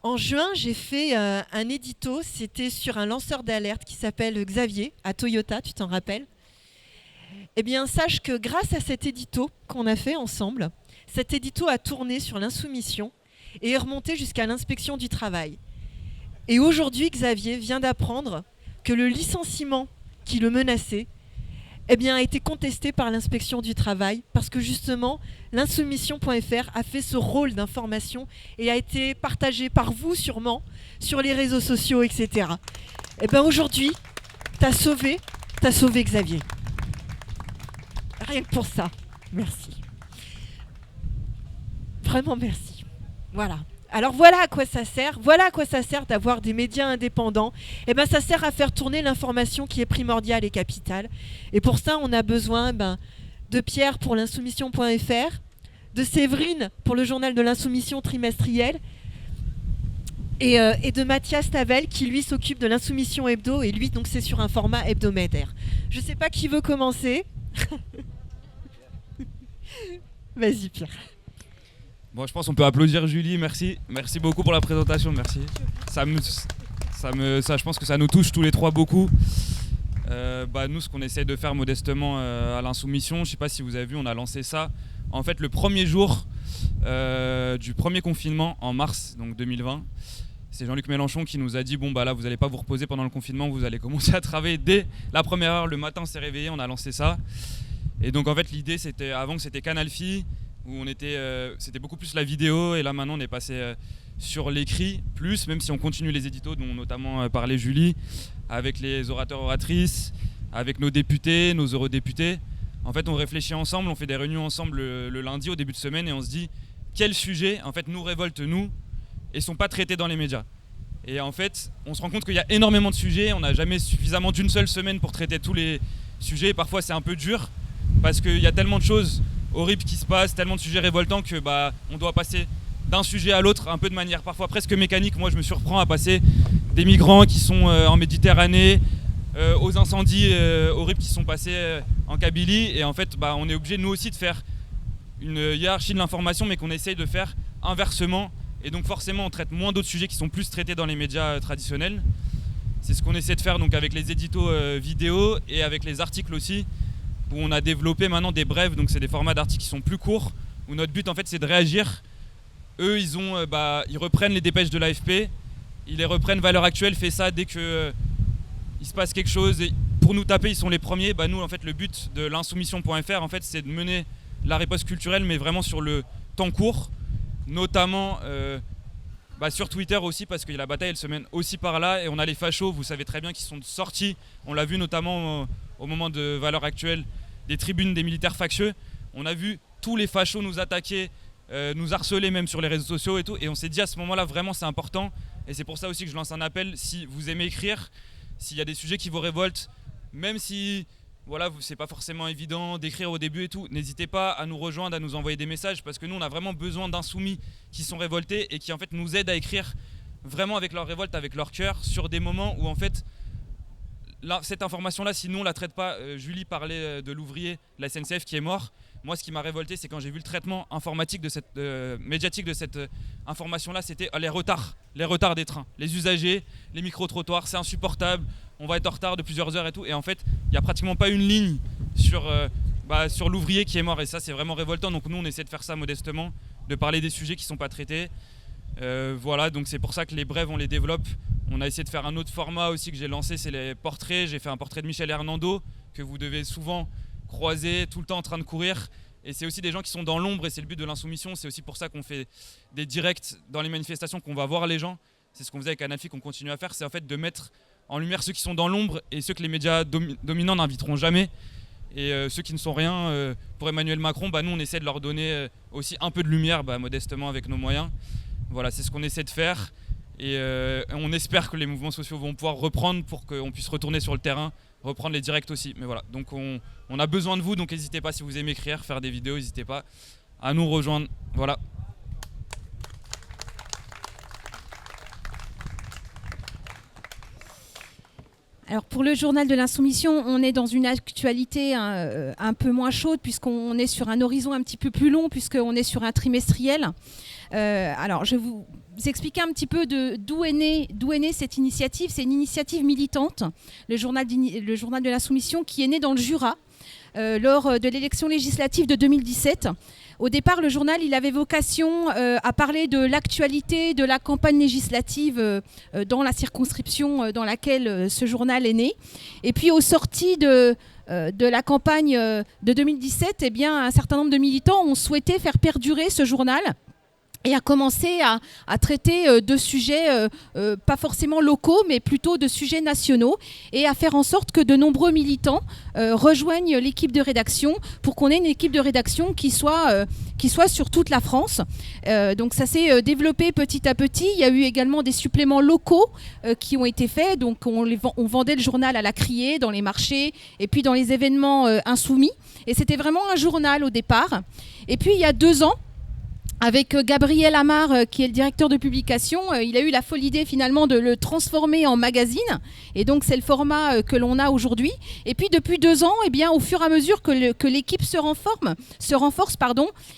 En juin, j'ai fait un édito, c'était sur un lanceur d'alerte qui s'appelle Xavier, à Toyota, tu t'en rappelles ? Eh bien, sache que grâce à cet édito qu'on a fait ensemble, cet édito a tourné sur l'insoumission et est remonté jusqu'à l'inspection du travail. Et aujourd'hui, Xavier vient d'apprendre que le licenciement qui le menaçait a été contesté par l'inspection du travail parce que justement, l'insoumission.fr a fait ce rôle d'information et a été partagé par vous sûrement sur les réseaux sociaux, etc. Et bien aujourd'hui, t'as sauvé Xavier. Rien que pour ça. Merci. Vraiment merci. Voilà. Alors voilà à quoi ça sert. Voilà à quoi ça sert d'avoir des médias indépendants. Eh ben ça sert à faire tourner l'information qui est primordiale et capitale. Et pour ça, on a besoin de Pierre pour l'insoumission.fr, de Séverine pour le journal de l'insoumission trimestriel, et de Mathias Tavel qui lui s'occupe de l'insoumission hebdo. Et lui, donc c'est sur un format hebdomadaire. Je ne sais pas qui veut commencer. Vas-y Pierre. Bon, je pense qu'on peut applaudir Julie, merci. Merci beaucoup pour la présentation, merci. Je pense que ça nous touche tous les trois beaucoup. Nous, ce qu'on essaie de faire modestement à l'Insoumission, je ne sais pas si vous avez vu, on a lancé ça. En fait, le premier jour du premier confinement, en mars donc 2020, c'est Jean-Luc Mélenchon qui nous a dit « Bon, là, vous n'allez pas vous reposer pendant le confinement, vous allez commencer à travailler dès la première heure, le matin, on s'est réveillé, on a lancé ça. » Et donc, en fait, l'idée, avant que c'était Canal Phi, où c'était beaucoup plus la vidéo, et là maintenant on est passé sur l'écrit plus, même si on continue les éditos dont notamment parlait Julie, avec les orateurs-oratrices, avec nos députés, nos eurodéputés. En fait on réfléchit ensemble, on fait des réunions ensemble le lundi au début de semaine et on se dit quel sujet en fait nous révolte nous et sont pas traités dans les médias. Et en fait, on se rend compte qu'il y a énormément de sujets, on n'a jamais suffisamment d'une seule semaine pour traiter tous les sujets, et parfois c'est un peu dur, parce qu'il y a tellement de choses horribles qui se passent, tellement de sujets révoltants que on doit passer d'un sujet à l'autre, un peu de manière parfois presque mécanique. Moi je me surprends à passer des migrants qui sont en Méditerranée, aux incendies horribles qui sont passés en Kabylie, et en fait on est obligé nous aussi de faire une hiérarchie de l'information, mais qu'on essaye de faire inversement. Et donc forcément on traite moins d'autres sujets qui sont plus traités dans les médias traditionnels. C'est ce qu'on essaie de faire donc avec les éditos vidéo et avec les articles aussi, où on a développé maintenant des brèves, donc c'est des formats d'articles qui sont plus courts, où notre but en fait c'est de réagir. Eux ils reprennent les dépêches de l'AFP, ils les reprennent Valeurs Actuelles, fait ça dès que il se passe quelque chose, et pour nous taper ils sont les premiers. Nous en fait le but de l'insoumission.fr en fait c'est de mener la riposte culturelle, mais vraiment sur le temps court, notamment sur Twitter aussi, parce que la bataille elle se mène aussi par là, et on a les fachos, vous savez très bien, qui sont sortis, on l'a vu notamment au moment de Valeurs Actuelles, des tribunes des militaires factieux. On a vu tous les fachos nous attaquer, nous harceler même sur les réseaux sociaux et tout, et on s'est dit à ce moment-là vraiment c'est important, et c'est pour ça aussi que je lance un appel. Si vous aimez écrire, s'il y a des sujets qui vous révoltent, même si c'est pas forcément évident d'écrire au début et tout, n'hésitez pas à nous rejoindre, à nous envoyer des messages, parce que nous on a vraiment besoin d'insoumis qui sont révoltés et qui en fait nous aident à écrire vraiment avec leur révolte, avec leur cœur, sur des moments où en fait cette information-là, si nous on la traite pas, Julie parlait de l'ouvrier de la SNCF qui est mort. Moi ce qui m'a révolté, c'est quand j'ai vu le traitement informatique de cette médiatique de cette information-là, c'était les retards des trains, les usagers, les micro-trottoirs, c'est insupportable, on va être en retard de plusieurs heures et tout, et en fait il n'y a pratiquement pas une ligne sur l'ouvrier qui est mort, et ça c'est vraiment révoltant. Donc nous on essaie de faire ça modestement, de parler des sujets qui ne sont pas traités. Donc c'est pour ça que les brèves on les développe. On a essayé de faire un autre format aussi que j'ai lancé, c'est les portraits. J'ai fait un portrait de Michel Hernando que vous devez souvent croiser, tout le temps en train de courir, et c'est aussi des gens qui sont dans l'ombre, et c'est le but de l'insoumission. C'est aussi pour ça qu'on fait des directs dans les manifestations, qu'on va voir les gens. C'est ce qu'on faisait avec Anafi, qu'on continue à faire, c'est en fait de mettre en lumière ceux qui sont dans l'ombre et ceux que les médias dominants n'inviteront jamais, et ceux qui ne sont rien. Pour Emmanuel Macron, nous on essaie de leur donner aussi un peu de lumière, modestement avec nos moyens. Voilà, c'est ce qu'on essaie de faire, et on espère que les mouvements sociaux vont pouvoir reprendre pour qu'on puisse retourner sur le terrain, reprendre les directs aussi. Mais voilà, donc on a besoin de vous, donc n'hésitez pas, si vous aimez écrire, faire des vidéos, n'hésitez pas à nous rejoindre. Voilà. Alors pour le journal de l'Insoumission, on est dans une actualité un peu moins chaude, puisqu'on est sur un horizon un petit peu plus long, puisqu'on est sur un trimestriel. Alors je vais vous expliquer un petit peu d'où est née cette initiative. C'est une initiative militante, le journal de l'Insoumission, qui est né dans le Jura lors de l'élection législative de 2017. Au départ, le journal il avait vocation à parler de l'actualité de la campagne législative dans la circonscription dans laquelle ce journal est né. Et puis, au sorti de la campagne de 2017, un certain nombre de militants ont souhaité faire perdurer ce journal et a commencé à traiter de sujets pas forcément locaux, mais plutôt de sujets nationaux, et à faire en sorte que de nombreux militants rejoignent l'équipe de rédaction pour qu'on ait une équipe de rédaction qui soit sur toute la France. Donc ça s'est développé petit à petit. Il y a eu également des suppléments locaux qui ont été faits. Donc on vendait le journal à la criée, dans les marchés, et puis dans les événements insoumis. Et c'était vraiment un journal au départ. Et puis il y a 2 ans, avec Gabriel Amar, qui est le directeur de publication, il a eu la folle idée finalement de le transformer en magazine. Et donc c'est le format que l'on a aujourd'hui. Et puis depuis 2 ans, au fur et à mesure que l'équipe se renforce,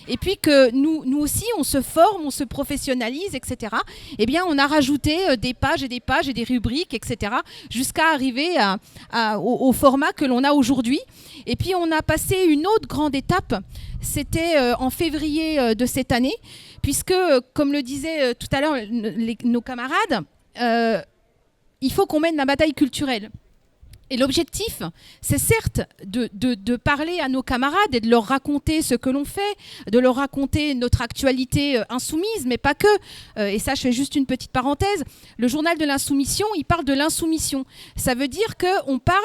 et puis que nous aussi on se forme, on se professionnalise, etc. On a rajouté des pages et des pages et des rubriques, etc. jusqu'à arriver au format que l'on a aujourd'hui. Et puis on a passé une autre grande étape. C'était en février de cette année, puisque, comme le disaient tout à l'heure nos camarades, il faut qu'on mène la bataille culturelle. Et l'objectif, c'est certes de parler à nos camarades et de leur raconter ce que l'on fait, de leur raconter notre actualité insoumise, mais pas que. Et ça, je fais juste une petite parenthèse. Le journal de l'Insoumission, il parle de l'insoumission. Ça veut dire qu'on parle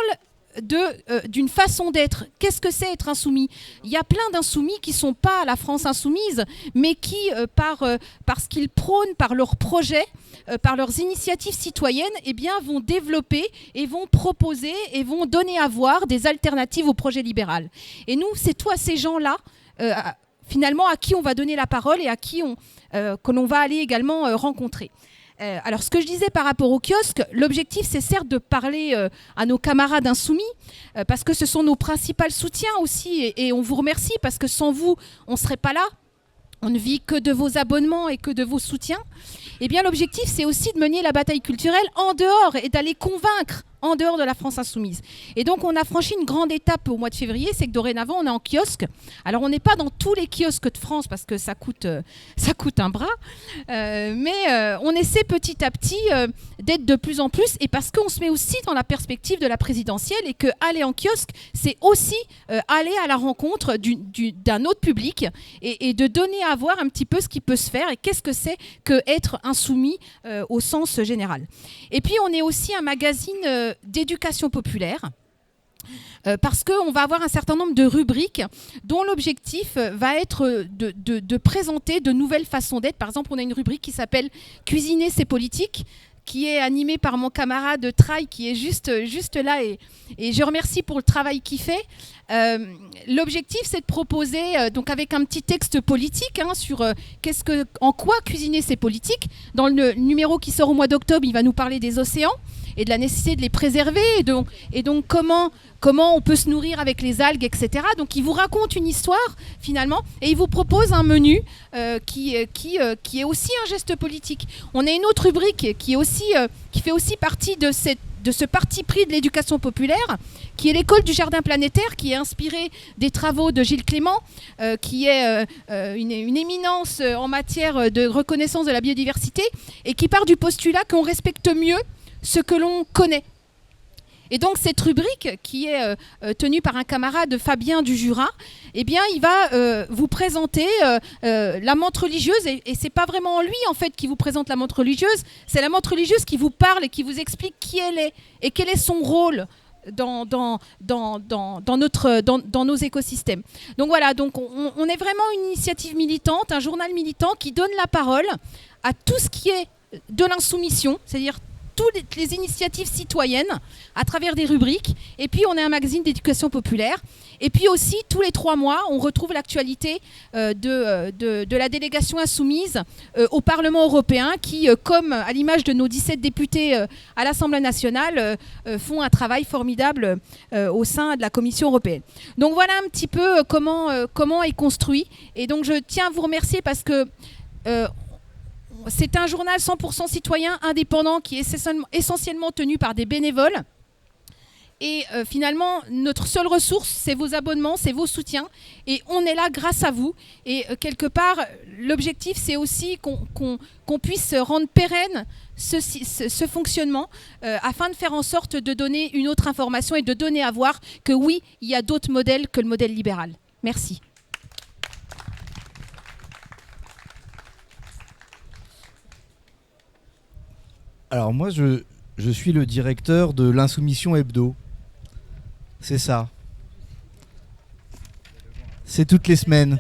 d'une façon d'être. Qu'est-ce que c'est être insoumis ? Il y a plein d'insoumis qui ne sont pas la France insoumise, mais qui, parce qu'ils prônent par leurs projets, par leurs initiatives citoyennes, eh bien, vont développer et vont proposer et vont donner à voir des alternatives au projet libéral. Et nous, c'est tous ces gens-là, finalement, à qui on va donner la parole et à qui que l'on va aller également rencontrer. Alors, ce que je disais par rapport au kiosque, l'objectif, c'est certes de parler à nos camarades insoumis, parce que ce sont nos principaux soutiens aussi, et on vous remercie, parce que sans vous, on ne serait pas là. On ne vit que de vos abonnements et que de vos soutiens. Eh bien, l'objectif, c'est aussi de mener la bataille culturelle en dehors et d'aller convaincre en dehors de la France insoumise. Et donc, on a franchi une grande étape au mois de février, c'est que dorénavant, on est en kiosque. Alors, on n'est pas dans tous les kiosques de France parce que ça coûte un bras, mais on essaie petit à petit d'être de plus en plus, et parce qu'on se met aussi dans la perspective de la présidentielle, et que aller en kiosque, c'est aussi aller à la rencontre d'un autre public et de donner à voir un petit peu ce qui peut se faire et qu'est-ce que c'est qu'être insoumis au sens général. Et puis, on est aussi un magazine d'éducation populaire, parce qu'on va avoir un certain nombre de rubriques dont l'objectif va être de présenter de nouvelles façons d'être. Par exemple, on a une rubrique qui s'appelle « Cuisiner, c'est politique », qui est animée par mon camarade Traille, qui est juste là, et je remercie pour le travail qu'il fait. L'objectif, c'est de proposer, donc avec un petit texte politique, sur en quoi cuisiner, c'est politique. Dans le numéro qui sort au mois d'octobre, il va nous parler des océans et de la nécessité de les préserver, et donc comment on peut se nourrir avec les algues, etc. Donc il vous raconte une histoire finalement, et il vous propose un menu qui est aussi un geste politique. On a une autre rubrique qui fait aussi partie de ce parti pris de l'éducation populaire, qui est l'école du jardin planétaire, qui est inspirée des travaux de Gilles Clément, qui est une éminence en matière de reconnaissance de la biodiversité, et qui part du postulat qu'on respecte mieux ce que l'on connaît. Et donc cette rubrique, qui est tenue par un camarade, Fabien du Jura, eh bien, il va vous présenter la menthe religieuse, et c'est pas vraiment lui en fait qui vous présente la menthe religieuse, c'est la menthe religieuse qui vous parle et qui vous explique qui elle est et quel est son rôle dans nos écosystèmes. Donc voilà, on est vraiment une initiative militante, un journal militant qui donne la parole à tout ce qui est de l'insoumission, c'est-à-dire toutes les initiatives citoyennes à travers des rubriques. Et puis on est un magazine d'éducation populaire. Et puis aussi, tous les 3 mois, on retrouve l'actualité de la délégation insoumise au Parlement européen, qui, comme à l'image de nos 17 députés à l'Assemblée nationale, font un travail formidable au sein de la Commission européenne. Donc voilà un petit peu comment est construit. Et donc je tiens à vous remercier, parce que c'est un journal 100% citoyen, indépendant, qui est essentiellement tenu par des bénévoles. Et finalement, notre seule ressource, c'est vos abonnements, c'est vos soutiens. Et on est là grâce à vous. Et quelque part, l'objectif, c'est aussi qu'on puisse rendre pérenne ce fonctionnement, afin de faire en sorte de donner une autre information et de donner à voir que oui, il y a d'autres modèles que le modèle libéral. Merci. Alors moi, je suis le directeur de l'Insoumission Hebdo. C'est ça. C'est toutes les semaines.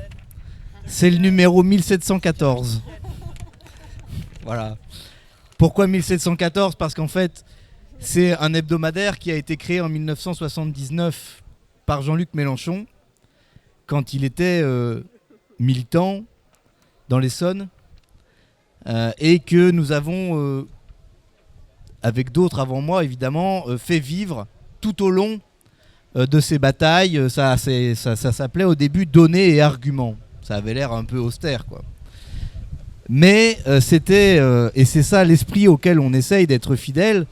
C'est le numéro 1714. Voilà. Pourquoi 1714 ? Parce qu'en fait, c'est un hebdomadaire qui a été créé en 1979 par Jean-Luc Mélenchon, quand il était militant dans l'Essonne, et que nous avons, avec d'autres avant moi évidemment, fait vivre tout au long de ces batailles. Ça s'appelait au début Données et arguments. Ça avait l'air un peu austère, quoi. Mais c'était, et c'est ça l'esprit auquel on essaye d'être fidèle,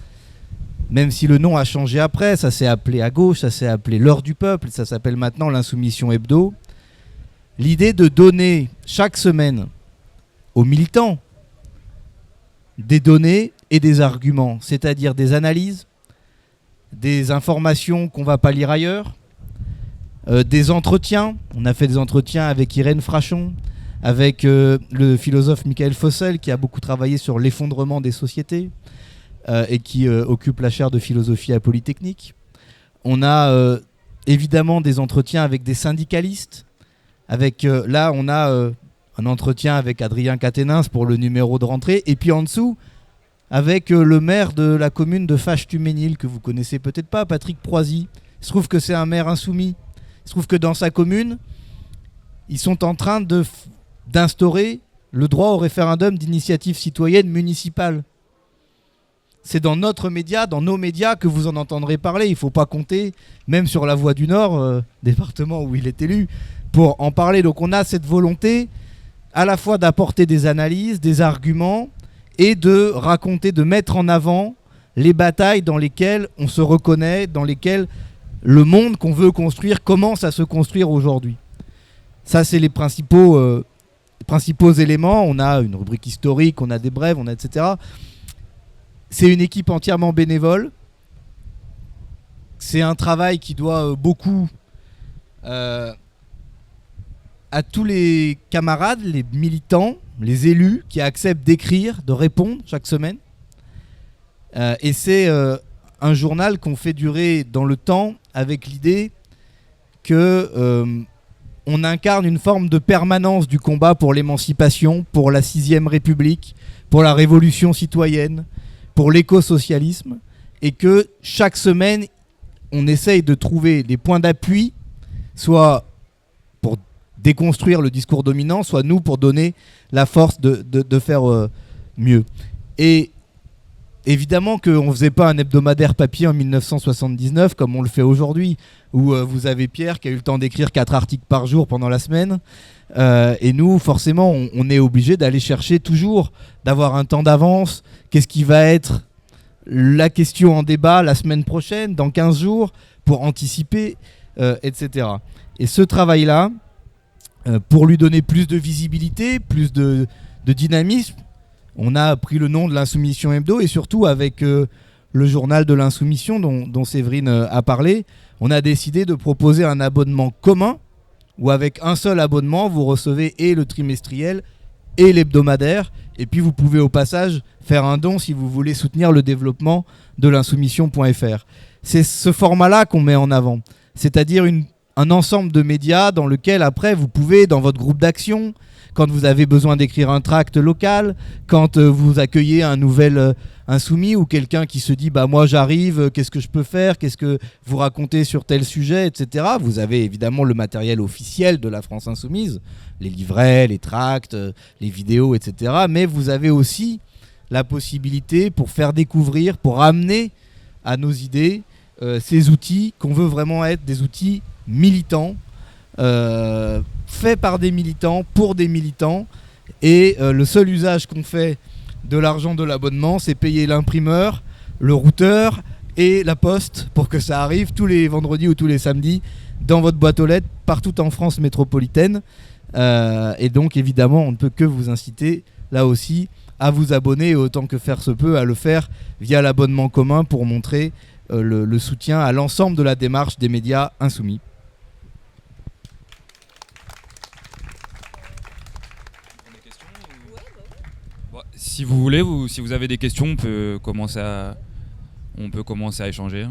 même si le nom a changé après. Ça s'est appelé À Gauche, ça s'est appelé L'Heure du Peuple, ça s'appelle maintenant l'Insoumission Hebdo. L'idée de donner chaque semaine aux militants des données et des arguments, c'est-à-dire des analyses, des informations qu'on ne va pas lire ailleurs, des entretiens. On a fait des entretiens avec Irène Frachon, avec le philosophe Michael Fossel, qui a beaucoup travaillé sur l'effondrement des sociétés et qui occupe la chaire de philosophie à Polytechnique. On a évidemment des entretiens avec des syndicalistes. Là, on a un entretien avec Adrien Quatennens pour le numéro de rentrée. Et puis en dessous, avec le maire de la commune de Faches-Tuménil, que vous connaissez peut-être pas, Patrick Proisy. Il se trouve que c'est un maire insoumis. Il se trouve que dans sa commune, ils sont en train d'instaurer le droit au référendum d'initiative citoyenne municipale. C'est dans notre média, dans nos médias que vous en entendrez parler. Il ne faut pas compter, même sur la Voix du Nord, département où il est élu, pour en parler. Donc on a cette volonté à la fois d'apporter des analyses, des arguments et de raconter, de mettre en avant les batailles dans lesquelles on se reconnaît, dans lesquelles le monde qu'on veut construire commence à se construire aujourd'hui. Ça, c'est les principaux éléments. On a une rubrique historique, on a des brèves, on a etc. C'est une équipe entièrement bénévole. C'est un travail qui doit beaucoup à tous les camarades, les militants, les élus qui acceptent d'écrire, de répondre chaque semaine. Et c'est un journal qu'on fait durer dans le temps avec l'idée que on incarne une forme de permanence du combat pour l'émancipation, pour la 6ème République, pour la révolution citoyenne, pour l'écosocialisme, et que chaque semaine, on essaye de trouver des points d'appui, soit pour déconstruire le discours dominant, soit nous pour donner la force de faire mieux. Et évidemment qu'on ne faisait pas un hebdomadaire papier en 1979 comme on le fait aujourd'hui, où vous avez Pierre qui a eu le temps d'écrire 4 articles par jour pendant la semaine. Et nous, forcément, on est obligé d'aller chercher toujours, d'avoir un temps d'avance. Qu'est-ce qui va être la question en débat la semaine prochaine, dans 15 jours, pour anticiper, etc. Et ce travail-là, pour lui donner plus de visibilité, plus de dynamisme, on a pris le nom de l'Insoumission Hebdo, et surtout avec le journal de l'Insoumission dont Séverine a parlé, on a décidé de proposer un abonnement commun où avec un seul abonnement, vous recevez et le trimestriel et l'hebdomadaire. Et puis vous pouvez au passage faire un don si vous voulez soutenir le développement de l'insoumission.fr. C'est ce format-là qu'on met en avant. C'est-à-dire un ensemble de médias dans lequel après vous pouvez, dans votre groupe d'action, quand vous avez besoin d'écrire un tract local, quand vous accueillez un nouvel insoumis ou quelqu'un qui se dit bah moi j'arrive, qu'est-ce que je peux faire, qu'est-ce que vous racontez sur tel sujet, etc. Vous avez évidemment le matériel officiel de la France Insoumise, les livrets, les tracts, les vidéos, etc. Mais vous avez aussi la possibilité pour faire découvrir, pour amener à nos idées ces outils qu'on veut vraiment être des outils militants, faits par des militants, pour des militants. Et le seul usage qu'on fait de l'argent de l'abonnement, c'est payer l'imprimeur, le routeur et la poste pour que ça arrive tous les vendredis ou tous les samedis dans votre boîte aux lettres partout en France métropolitaine. Et donc évidemment, on ne peut que vous inciter là aussi à vous abonner et autant que faire se peut à le faire via l'abonnement commun pour montrer le soutien à l'ensemble de la démarche des médias insoumis. Si vous voulez, si vous avez des questions, on peut commencer à échanger.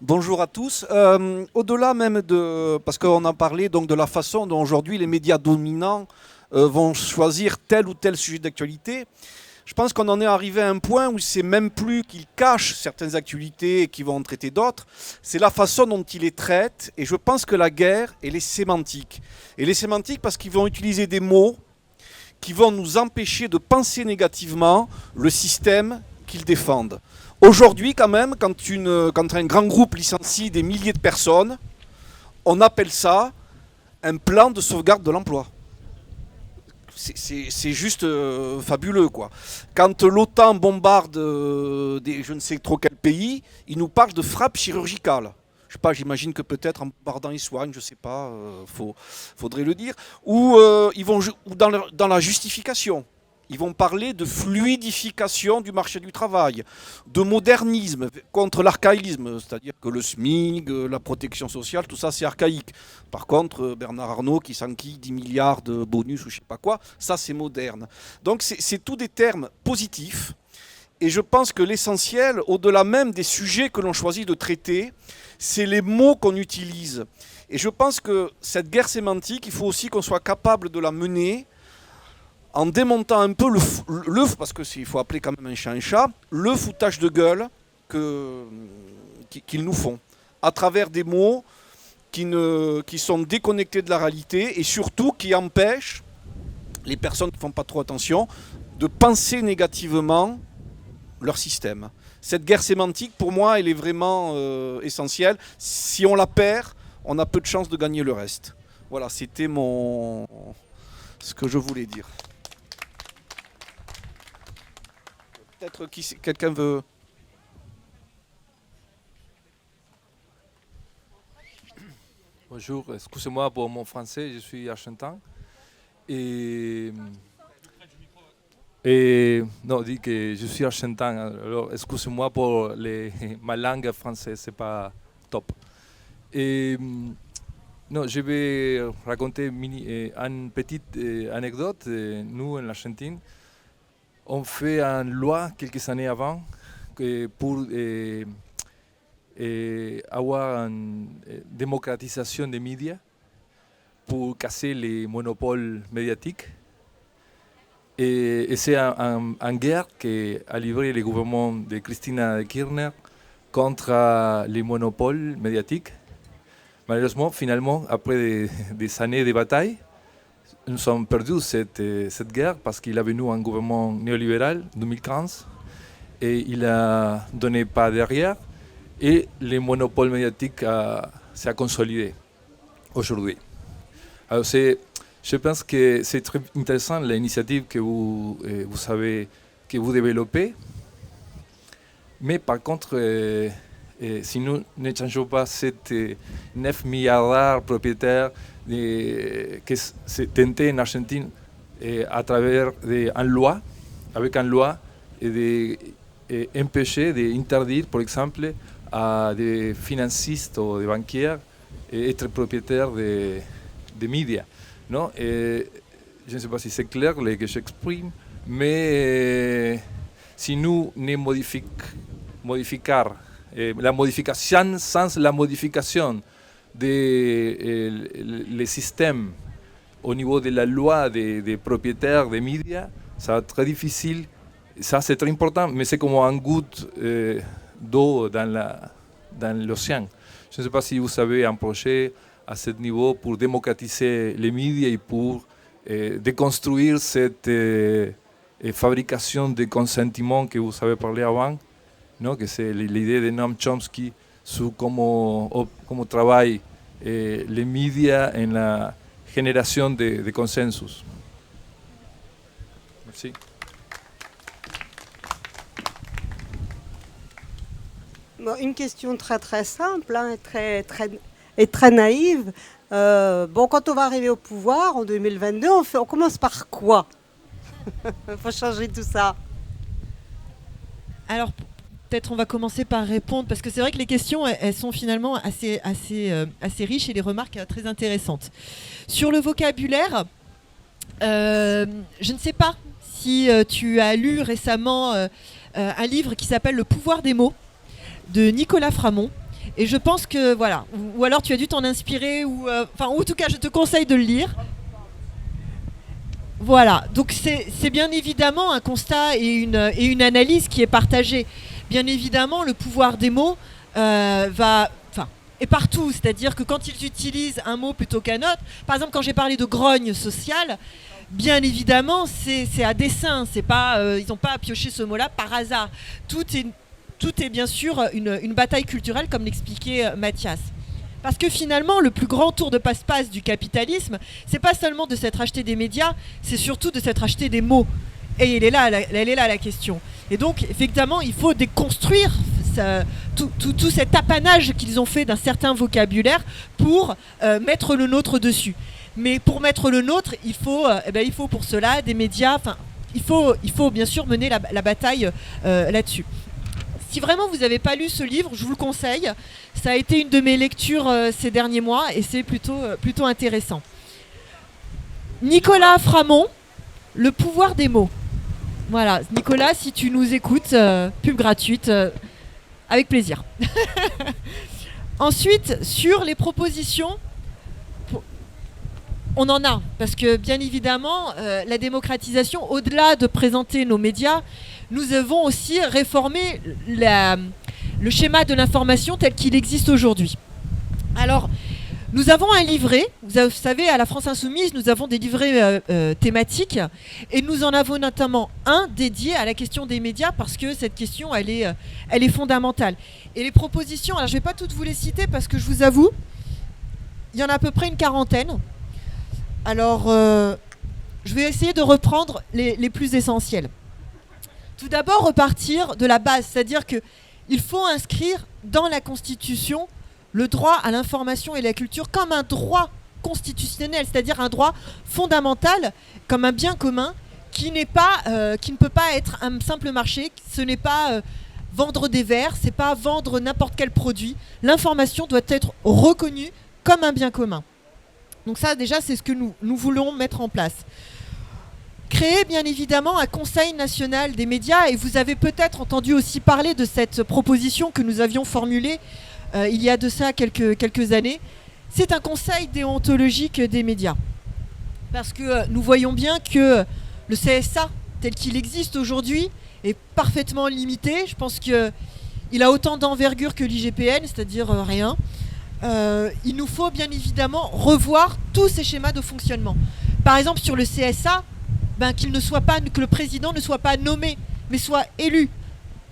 Bonjour à tous. Au-delà même parce qu'on a parlé donc de la façon dont aujourd'hui les médias dominants vont choisir tel ou tel sujet d'actualité, je pense qu'on en est arrivé à un point où c'est même plus qu'ils cachent certaines actualités et qu'ils vont en traiter d'autres, c'est la façon dont ils les traitent. Et je pense que la guerre, elle est sémantique. Et les sémantiques parce qu'ils vont utiliser des mots qui vont nous empêcher de penser négativement le système qu'ils défendent. Aujourd'hui, quand même, quand un grand groupe licencie des milliers de personnes, on appelle ça un plan de sauvegarde de l'emploi. C'est juste fabuleux, quoi. Quand l'OTAN bombarde je ne sais trop quel pays, il nous parle de frappe chirurgicale. Je sais pas, j'imagine que peut-être en bombardant ils soignent, je sais pas, faudrait le dire. Ou ils vont dans la justification. Ils vont parler de fluidification du marché du travail, de modernisme contre l'archaïsme, c'est-à-dire que le SMIC, la protection sociale, tout ça c'est archaïque. Par contre, Bernard Arnault qui s'enquille 10 milliards de bonus ou je sais pas quoi, ça c'est moderne. Donc c'est tous des termes positifs. Et je pense que l'essentiel, au-delà même des sujets que l'on choisit de traiter, c'est les mots qu'on utilise. Et je pense que cette guerre sémantique, il faut aussi qu'on soit capable de la mener en démontant un peu parce qu'il faut appeler quand même un chat, le foutage de gueule qu'ils nous font, à travers des mots qui sont déconnectés de la réalité et surtout qui empêchent les personnes qui ne font pas trop attention de penser négativement leur système. Cette guerre sémantique, pour moi, elle est vraiment essentielle. Si on la perd, on a peu de chances de gagner le reste. Voilà, c'était ce que je voulais dire. Peut-être quelqu'un veut... Bonjour, excusez-moi pour mon français, je suis argentin. Et non, dis que je suis argentin, alors excusez-moi pour ma langue française, c'est pas top. Et non, je vais raconter une petite anecdote. Nous, en Argentine, on fait une loi quelques années avant pour avoir une démocratisation des médias, pour casser les monopoles médiatiques. Et c'est une guerre qu'a livré le gouvernement de Cristina Kirchner contre les monopoles médiatiques. Malheureusement, finalement, après des années de bataille, nous avons perdu cette guerre parce qu'il a venu un gouvernement néolibéral en 2015 et il n'a donné pas derrière et le monopole médiatique s'est consolidé aujourd'hui. Alors je pense que c'est très intéressant l'initiative que vous développez, mais par contre, si nous ne changeons pas ces 9 milliardaires propriétaires que c'est tenté en Argentine à travers avec une loi, et d'empêcher, d'interdire, par exemple, à des financiers ou des banquiers d'être propriétaires de médias. Non? Et je ne sais pas si c'est clair ce que j'exprime, mais si nous ne modifions la modification sans la modification des systèmes au niveau de la loi des propriétaires des médias, ça va être très difficile. Ça, c'est très important, mais c'est comme une goutte d'eau dans l'océan. Je ne sais pas si vous avez un projet à ce niveau pour démocratiser les médias et pour déconstruire cette fabrication de consentement que vous avez parlé avant, non? Que c'est l'idée de Noam Chomsky sur comment travaillent les médias en la génération de consensus. Merci. Bon, une question très très simple et très naïve. Quand on va arriver au pouvoir en 2022, on commence par quoi? Il faut changer tout ça. Alors, peut-être on va commencer par répondre, parce que c'est vrai que les questions, elles sont finalement assez riches et les remarques très intéressantes. Sur le vocabulaire, je ne sais pas si tu as lu récemment un livre qui s'appelle « Le pouvoir des mots » de Nicolas Framont. Et je pense que, voilà, ou alors tu as dû t'en inspirer, ou en tout cas, je te conseille de le lire. Voilà, donc c'est bien évidemment un constat et une analyse qui est partagée. Bien évidemment, le pouvoir des mots est partout, c'est-à-dire que quand ils utilisent un mot plutôt qu'un autre, par exemple quand j'ai parlé de grogne sociale, bien évidemment c'est à dessein, c'est pas, ils n'ont pas à piocher ce mot-là par hasard. Tout est bien sûr une bataille culturelle, comme l'expliquait Mathias. Parce que finalement, le plus grand tour de passe-passe du capitalisme, c'est pas seulement de s'être acheté des médias, c'est surtout de s'être acheté des mots. Et elle est là la question. Et donc, effectivement, il faut déconstruire tout cet apanage qu'ils ont fait d'un certain vocabulaire pour mettre le nôtre dessus. Mais pour mettre le nôtre, il faut pour cela des médias. il faut bien sûr mener la bataille là-dessus. Si vraiment vous n'avez pas lu ce livre, je vous le conseille. Ça a été une de mes lectures ces derniers mois et c'est plutôt intéressant. Nicolas Framont, Le pouvoir des mots. Voilà, Nicolas, si tu nous écoutes, pub gratuite, avec plaisir. Ensuite, sur les propositions, on en a, parce que bien évidemment, la démocratisation, au-delà de présenter nos médias, nous avons aussi réformé le schéma de l'information tel qu'il existe aujourd'hui. Alors, nous avons un livret, vous savez, à la France Insoumise, nous avons des livrets thématiques, et nous en avons notamment un dédié à la question des médias, parce que cette question, elle est fondamentale. Et les propositions, alors je ne vais pas toutes vous les citer, parce que je vous avoue, il y en a à peu près une quarantaine. Alors, je vais essayer de reprendre les plus essentielles. Tout d'abord, repartir de la base, c'est-à-dire qu'il faut inscrire dans la Constitution le droit à l'information et la culture comme un droit constitutionnel, c'est-à-dire un droit fondamental, comme un bien commun qui ne peut pas être un simple marché. Ce n'est pas vendre des verres, c'est pas vendre n'importe quel produit. L'information doit être reconnue comme un bien commun. Donc ça, déjà, c'est ce que nous voulons mettre en place. Créer, bien évidemment, un Conseil national des médias, et vous avez peut-être entendu aussi parler de cette proposition que nous avions formulée il y a de ça quelques années. C'est un conseil déontologique des médias. Parce que nous voyons bien que le CSA, tel qu'il existe aujourd'hui, est parfaitement limité. Je pense qu'il a autant d'envergure que l'IGPN, c'est-à-dire rien. Il nous faut bien évidemment revoir tous ces schémas de fonctionnement. Par exemple, sur le CSA, que le président ne soit pas nommé, mais soit élu,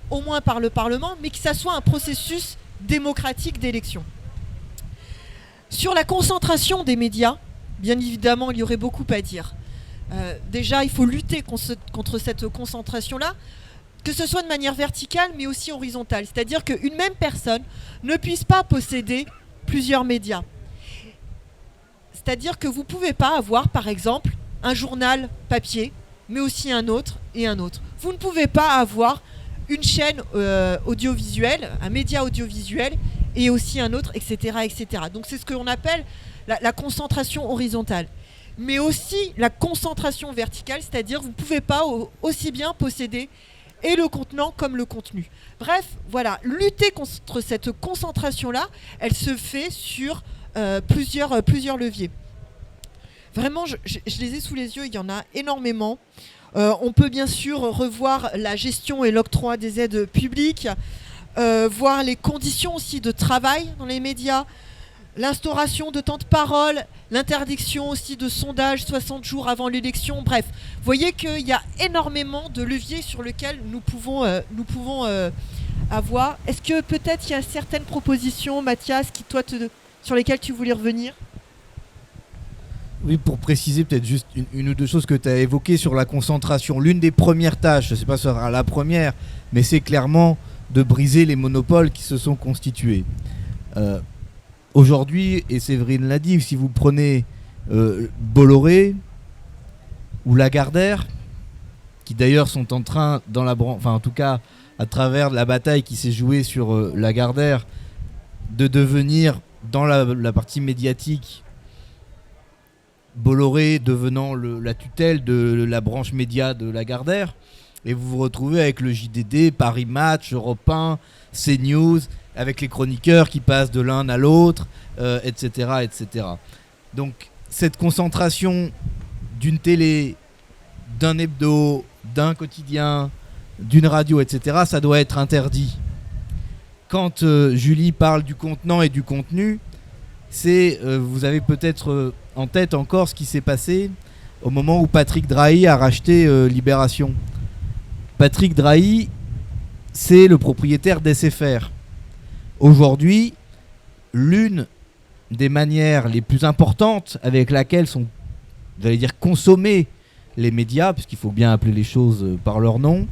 au moins par le Parlement, mais que ça soit un processus démocratique d'élection. Sur la concentration des médias, bien évidemment, il y aurait beaucoup à dire. Déjà, il faut lutter contre cette concentration-là, que ce soit de manière verticale, mais aussi horizontale. C'est-à-dire qu'une même personne ne puisse pas posséder plusieurs médias. C'est-à-dire que vous ne pouvez pas avoir, par exemple, un journal papier, mais aussi un autre et un autre. Vous ne pouvez pas avoir une chaîne audiovisuelle, un média audiovisuel, et aussi un autre, etc. etc. Donc c'est ce qu'on appelle la concentration horizontale. Mais aussi la concentration verticale, c'est-à-dire que vous ne pouvez pas aussi bien posséder et le contenant comme le contenu. Bref, voilà, lutter contre cette concentration-là, elle se fait sur plusieurs leviers. Vraiment, je les ai sous les yeux, il y en a énormément. On peut bien sûr revoir la gestion et l'octroi des aides publiques, voir les conditions aussi de travail dans les médias, l'instauration de temps de parole, l'interdiction aussi de sondage 60 jours avant l'élection. Bref, vous voyez qu'il y a énormément de leviers sur lesquels nous pouvons avoir. Est-ce que peut-être il y a certaines propositions, Mathias, sur lesquelles tu voulais revenir ? Oui, pour préciser peut-être juste une ou deux choses que tu as évoquées sur la concentration. L'une des premières tâches, je ne sais pas si ce sera la première, mais c'est clairement de briser les monopoles qui se sont constitués. Aujourd'hui, et Séverine l'a dit, si vous prenez Bolloré ou Lagardère, qui d'ailleurs sont en train, en tout cas à travers la bataille qui s'est jouée sur Lagardère, de devenir dans la partie médiatique, Bolloré devenant la tutelle de la branche média de Lagardère, et vous vous retrouvez avec le JDD, Paris Match, Europe 1, CNews, avec les chroniqueurs qui passent de l'un à l'autre, etc., etc. Donc cette concentration d'une télé, d'un hebdo, d'un quotidien, d'une radio, etc., ça doit être interdit. Quand Julie parle du contenant et du contenu, vous avez peut-être en tête encore ce qui s'est passé au moment où Patrick Drahi a racheté Libération. Patrick Drahi, c'est le propriétaire d'SFR. Aujourd'hui, l'une des manières les plus importantes avec laquelle sont, j'allais dire, consommés les médias, puisqu'il faut bien appeler les choses par leur nom,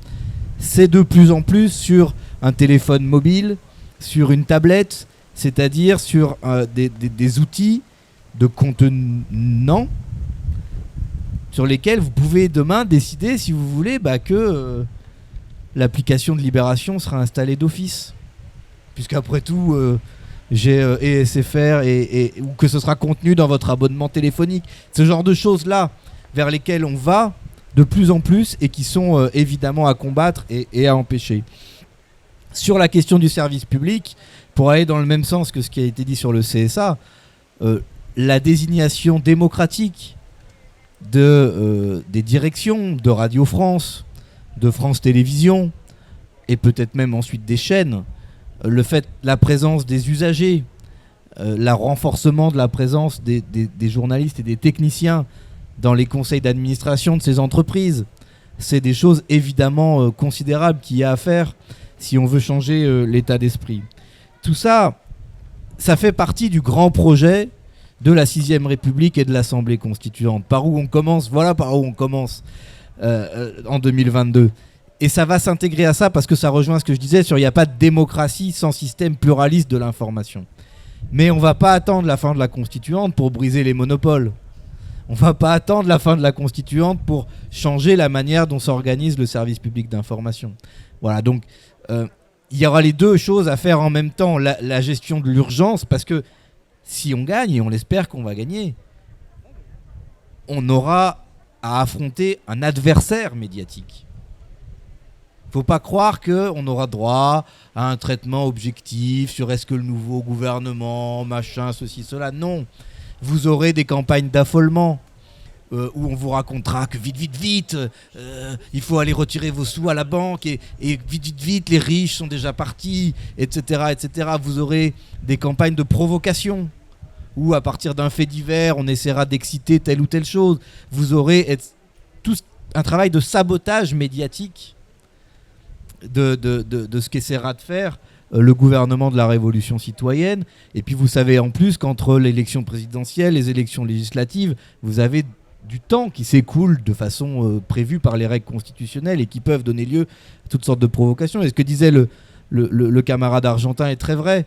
c'est de plus en plus sur un téléphone mobile, sur une tablette, c'est-à-dire sur des outils de contenant sur lesquels vous pouvez demain décider, si vous voulez, que l'application de Libération sera installée d'office. Puisqu'après tout, j'ai ESFR ou que ce sera contenu dans votre abonnement téléphonique. Ce genre de choses-là vers lesquelles on va de plus en plus et qui sont évidemment à combattre et à empêcher. Sur la question du service public, pour aller dans le même sens que ce qui a été dit sur le CSA, la désignation démocratique des directions de Radio France, de France Télévisions et peut-être même ensuite des chaînes, la présence des usagers, le renforcement de la présence des journalistes et des techniciens dans les conseils d'administration de ces entreprises, c'est des choses évidemment considérables qu'il y a à faire si on veut changer l'état d'esprit. Tout ça, ça fait partie du grand projet de la 6ème République et de l'Assemblée constituante. Par où on commence, voilà par où on commence en 2022. Et ça va s'intégrer à ça parce que ça rejoint ce que je disais sur il n'y a pas de démocratie sans système pluraliste de l'information. Mais on ne va pas attendre la fin de la constituante pour briser les monopoles. On ne va pas attendre la fin de la constituante pour changer la manière dont s'organise le service public d'information. Voilà, donc il y aura les deux choses à faire en même temps. La gestion de l'urgence, parce que si on gagne, et on l'espère qu'on va gagner, on aura à affronter un adversaire médiatique. Il ne faut pas croire qu'on aura droit à un traitement objectif sur est-ce que le nouveau gouvernement, machin, ceci, cela. Non. Vous aurez des campagnes d'affolement où on vous racontera que vite, il faut aller retirer vos sous à la banque et vite, les riches sont déjà partis, etc., etc. Vous aurez des campagnes de provocation où à partir d'un fait divers, on essaiera d'exciter telle ou telle chose. Vous aurez tout un travail de sabotage médiatique de ce qu'essaiera de faire le gouvernement de la Révolution citoyenne. Et puis vous savez en plus qu'entre l'élection présidentielle et les élections législatives, vous avez du temps qui s'écoule de façon prévue par les règles constitutionnelles et qui peuvent donner lieu à toutes sortes de provocations. Et ce que disait le camarade argentin est très vrai.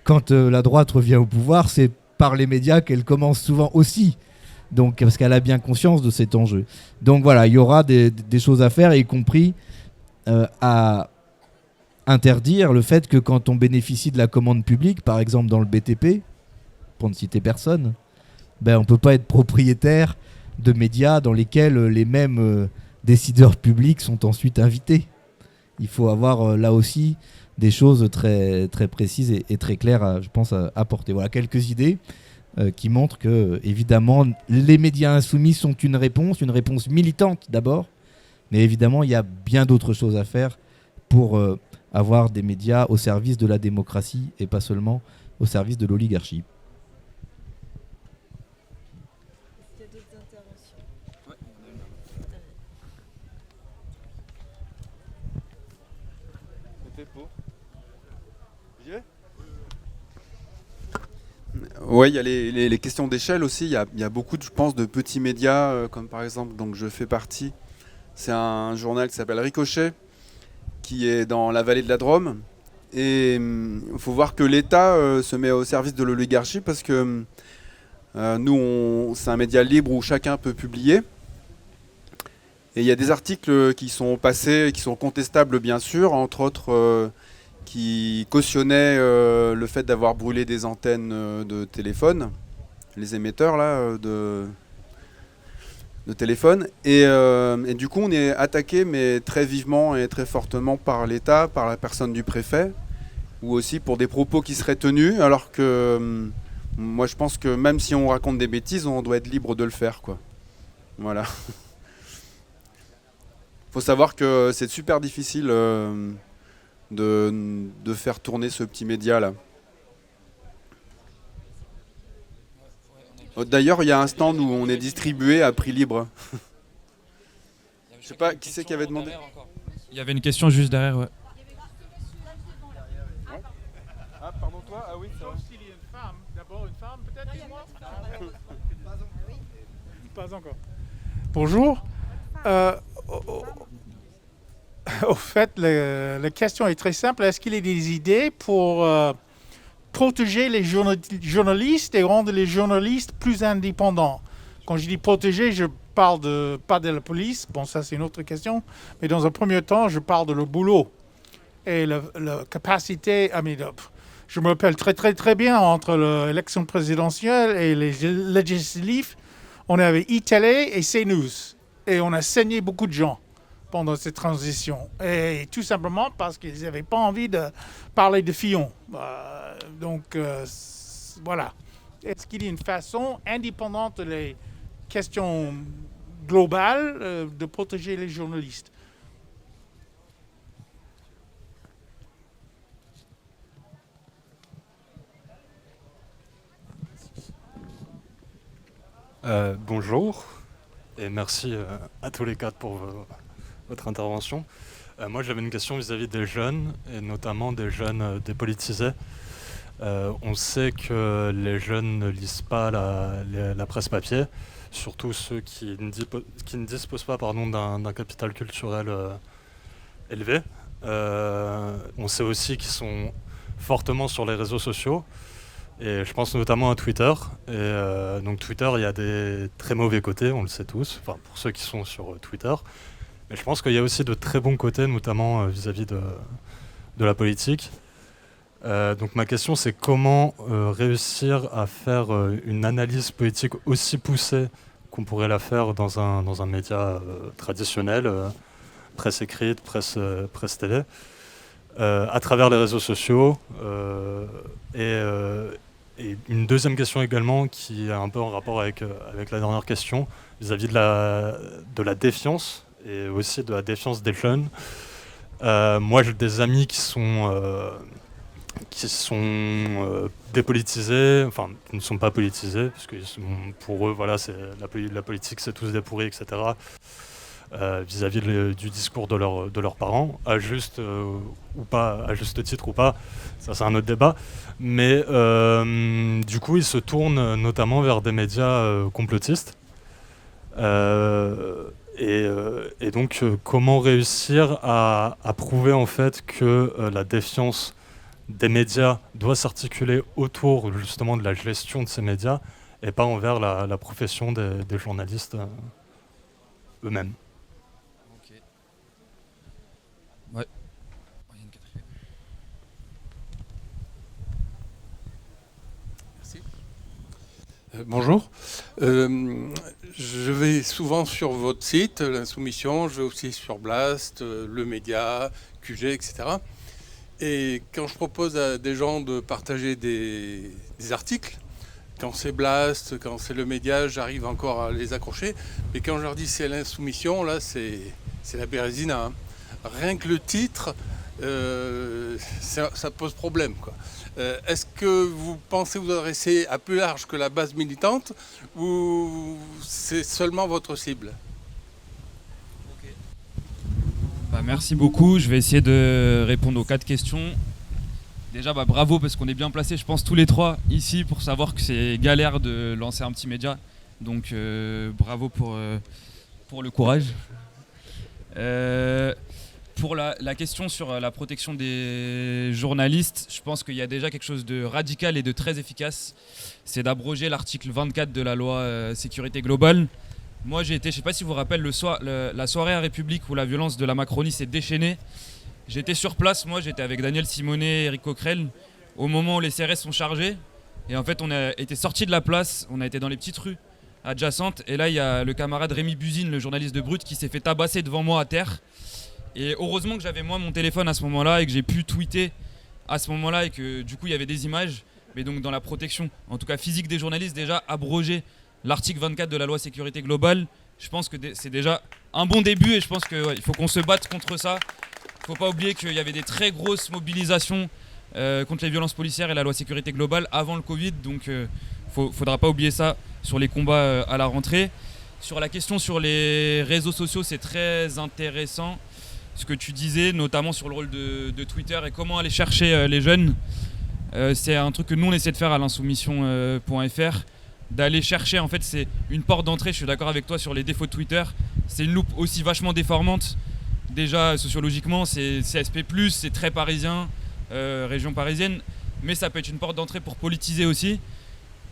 Quand la droite revient au pouvoir, c'est par les médias qu'elle commence souvent aussi. Donc, parce qu'elle a bien conscience de cet enjeu. Donc voilà, il y aura des choses à faire, y compris à interdire le fait que quand on bénéficie de la commande publique, par exemple dans le BTP, pour ne citer personne, on ne peut pas être propriétaire de médias dans lesquels les mêmes décideurs publics sont ensuite invités. Il faut avoir là aussi des choses très, très précises et très claires, je pense, à apporter. Voilà quelques idées qui montrent que, évidemment, les médias insoumis sont une réponse militante d'abord, mais évidemment, il y a bien d'autres choses à faire pour avoir des médias au service de la démocratie et pas seulement au service de l'oligarchie. Oui, il y a les questions d'échelle aussi. Il y a beaucoup, je pense, de petits médias, comme par exemple, donc je fais partie. C'est un journal qui s'appelle Ricochet, qui est dans la vallée de la Drôme. Et il faut voir que l'État se met au service de l'oligarchie parce que nous, c'est un média libre où chacun peut publier. Et il y a des articles qui sont passés, qui sont contestables bien sûr, entre autres qui cautionnaient le fait d'avoir brûlé des antennes de téléphone, les émetteurs là, de téléphone. Et du coup, on est attaqué, mais très vivement et très fortement par l'État, par la personne du préfet, ou aussi pour des propos qui seraient tenus, alors que moi je pense que même si on raconte des bêtises, on doit être libre de le faire, quoi. Voilà. Faut savoir que c'est super difficile de faire tourner ce petit média-là. D'ailleurs, il y a un stand où on est distribué à prix libre. Je sais pas, qui c'est qui avait demandé ? Il y avait une question juste derrière, ouais. Ah, pardon, toi ? Ah oui, c'est vrai. S'il y a une femme, d'abord une femme, peut-être dis-moi. Pas encore. Bonjour. Au fait, la question est très simple. Est-ce qu'il y a des idées pour protéger les journalistes et rendre les journalistes plus indépendants? Quand je dis protéger, je parle pas de la police, bon ça c'est une autre question, mais dans un premier temps, je parle de le boulot et la capacité, je me rappelle très bien entre l'élection présidentielle et les législatives, on avait e-télé et CNews et on a saigné beaucoup de gens pendant cette transition. Et tout simplement parce qu'ils n'avaient pas envie de parler de Fillon. Voilà. Est-ce qu'il y a une façon indépendante des questions globales de protéger les journalistes? Bonjour et merci à tous les quatre pour votre intervention. Moi j'avais une question vis-à-vis des jeunes et notamment des jeunes dépolitisés. On sait que les jeunes ne lisent pas la presse papier, surtout ceux qui ne disposent pas d'un capital culturel élevé. On sait aussi qu'ils sont fortement sur les réseaux sociaux. Et je pense notamment à Twitter. Et donc Twitter, il y a des très mauvais côtés, on le sait tous, enfin pour ceux qui sont sur Twitter. Mais je pense qu'il y a aussi de très bons côtés, notamment vis-à-vis de la politique. Donc ma question, c'est comment réussir à faire une analyse politique aussi poussée qu'on pourrait la faire dans un média traditionnel, presse écrite, presse télé, à travers les réseaux sociaux. Et une deuxième question également qui est un peu en rapport avec la dernière question vis-à-vis de la défiance et aussi de la défiance des jeunes. Moi j'ai des amis qui sont dépolitisés, enfin qui ne sont pas politisés parce que pour eux voilà, c'est la politique c'est tous des pourris, etc. Vis-à-vis du discours de leurs parents, à juste titre ou pas, ça c'est un autre débat, mais du coup ils se tournent notamment vers des médias complotistes, et donc comment réussir à prouver en fait que la défiance des médias doit s'articuler autour justement de la gestion de ces médias et pas envers la profession des journalistes eux-mêmes. Ouais. Merci. Bonjour. Je vais souvent sur votre site, l'Insoumission, je vais aussi sur Blast, Le Média, QG, etc. Et quand je propose à des gens de partager des articles, quand c'est Blast, quand c'est Le Média, j'arrive encore à les accrocher. Mais quand je leur dis c'est l'Insoumission, là c'est la Bérésina, hein. Rien que le titre, ça pose problème, quoi. Est-ce que vous pensez vous adresser à plus large que la base militante ou c'est seulement votre cible? Merci beaucoup. Je vais essayer de répondre aux 4 questions. Déjà, bravo parce qu'on est bien placés, je pense, tous les 3 ici pour savoir que c'est galère de lancer un petit média. Donc, bravo pour le courage. Pour la question sur la protection des journalistes, je pense qu'il y a déjà quelque chose de radical et de très efficace. C'est d'abroger l'article 24 de la loi sécurité globale. Moi, j'ai été, je ne sais pas si vous vous rappelez, la soirée à République où la violence de la Macronie s'est déchaînée. J'étais sur place, moi, j'étais avec Daniel Simonet et Éric Coquerel au moment où les CRS sont chargés. Et en fait, on a été sortis de la place, on a été dans les petites rues adjacentes. Et là, il y a le camarade Rémi Buzine, le journaliste de Brut, qui s'est fait tabasser devant moi à terre. Et heureusement que j'avais moi mon téléphone à ce moment-là et que j'ai pu tweeter à ce moment-là et que du coup il y avait des images. Mais donc dans la protection, en tout cas physique des journalistes, déjà abroger l'article 24 de la loi sécurité globale, je pense que c'est déjà un bon début et je pense qu'il faut qu'on se batte contre ça. Il ne faut pas oublier qu'il y avait des très grosses mobilisations contre les violences policières et la loi sécurité globale avant le Covid, donc il ne faudra pas oublier ça sur les combats à la rentrée. Sur la question sur les réseaux sociaux, c'est très intéressant ce que tu disais, notamment sur le rôle de Twitter et comment aller chercher les jeunes. C'est un truc que nous on essaie de faire à l'insoumission.fr, d'aller chercher, en fait c'est une porte d'entrée, je suis d'accord avec toi sur les défauts de Twitter, c'est une loupe aussi vachement déformante, déjà sociologiquement c'est CSP+, c'est très parisien, région parisienne, mais ça peut être une porte d'entrée pour politiser aussi,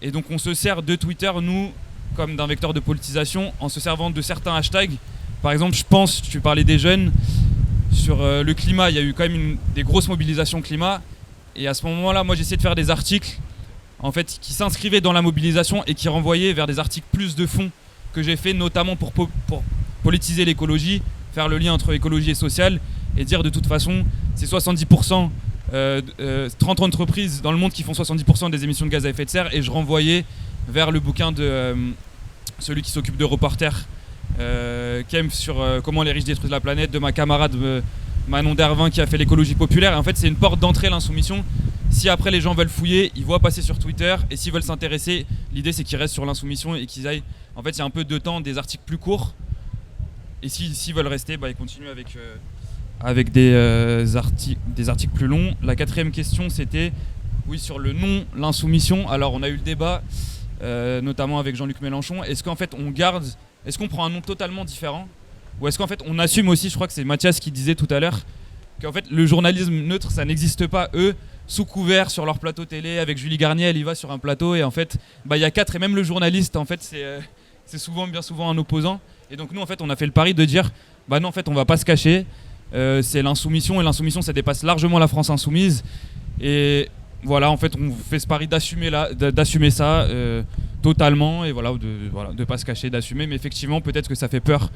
et donc on se sert de Twitter nous comme d'un vecteur de politisation en se servant de certains hashtags. Par exemple, je pense, tu parlais des jeunes, sur le climat, il y a eu quand même des grosses mobilisations climat. Et à ce moment-là, moi j'essayais de faire des articles en fait, qui s'inscrivaient dans la mobilisation et qui renvoyaient vers des articles plus de fond que j'ai fait, notamment pour politiser l'écologie, faire le lien entre écologie et social, et dire de toute façon, c'est 70%, 30 entreprises dans le monde qui font 70% des émissions de gaz à effet de serre, et je renvoyais vers le bouquin de celui qui s'occupe de Reporter, Kempf, sur comment les riches détruisent la planète, de ma camarade Manon Dervin qui a fait l'écologie populaire. Et en fait, c'est une porte d'entrée, l'insoumission. Si après les gens veulent fouiller, ils voient passer sur Twitter, et s'ils veulent s'intéresser, l'idée c'est qu'ils restent sur l'insoumission et qu'ils aillent. En fait, il y a un peu de temps, des articles plus courts, et s'ils veulent rester, ils continuent avec des articles plus longs. La quatrième question, c'était oui, sur le nom, l'insoumission. Alors, on a eu le débat, notamment avec Jean-Luc Mélenchon. Est-ce qu'en fait, est-ce qu'on prend un nom totalement différent, ou est-ce qu'en fait, on assume aussi, je crois que c'est Mathias qui disait tout à l'heure, qu'en fait, le journalisme neutre, ça n'existe pas. Eux, sous couvert sur leur plateau télé avec Julie Garnier, elle y va sur un plateau, et en fait il y a 4, et même le journaliste en fait c'est bien souvent un opposant, et donc nous en fait on a fait le pari de dire non, en fait on va pas se cacher, c'est l'insoumission, et l'insoumission ça dépasse largement la France insoumise, et voilà, en fait on fait ce pari d'assumer ça totalement, et de pas se cacher, d'assumer. Mais effectivement peut-être que ça fait peur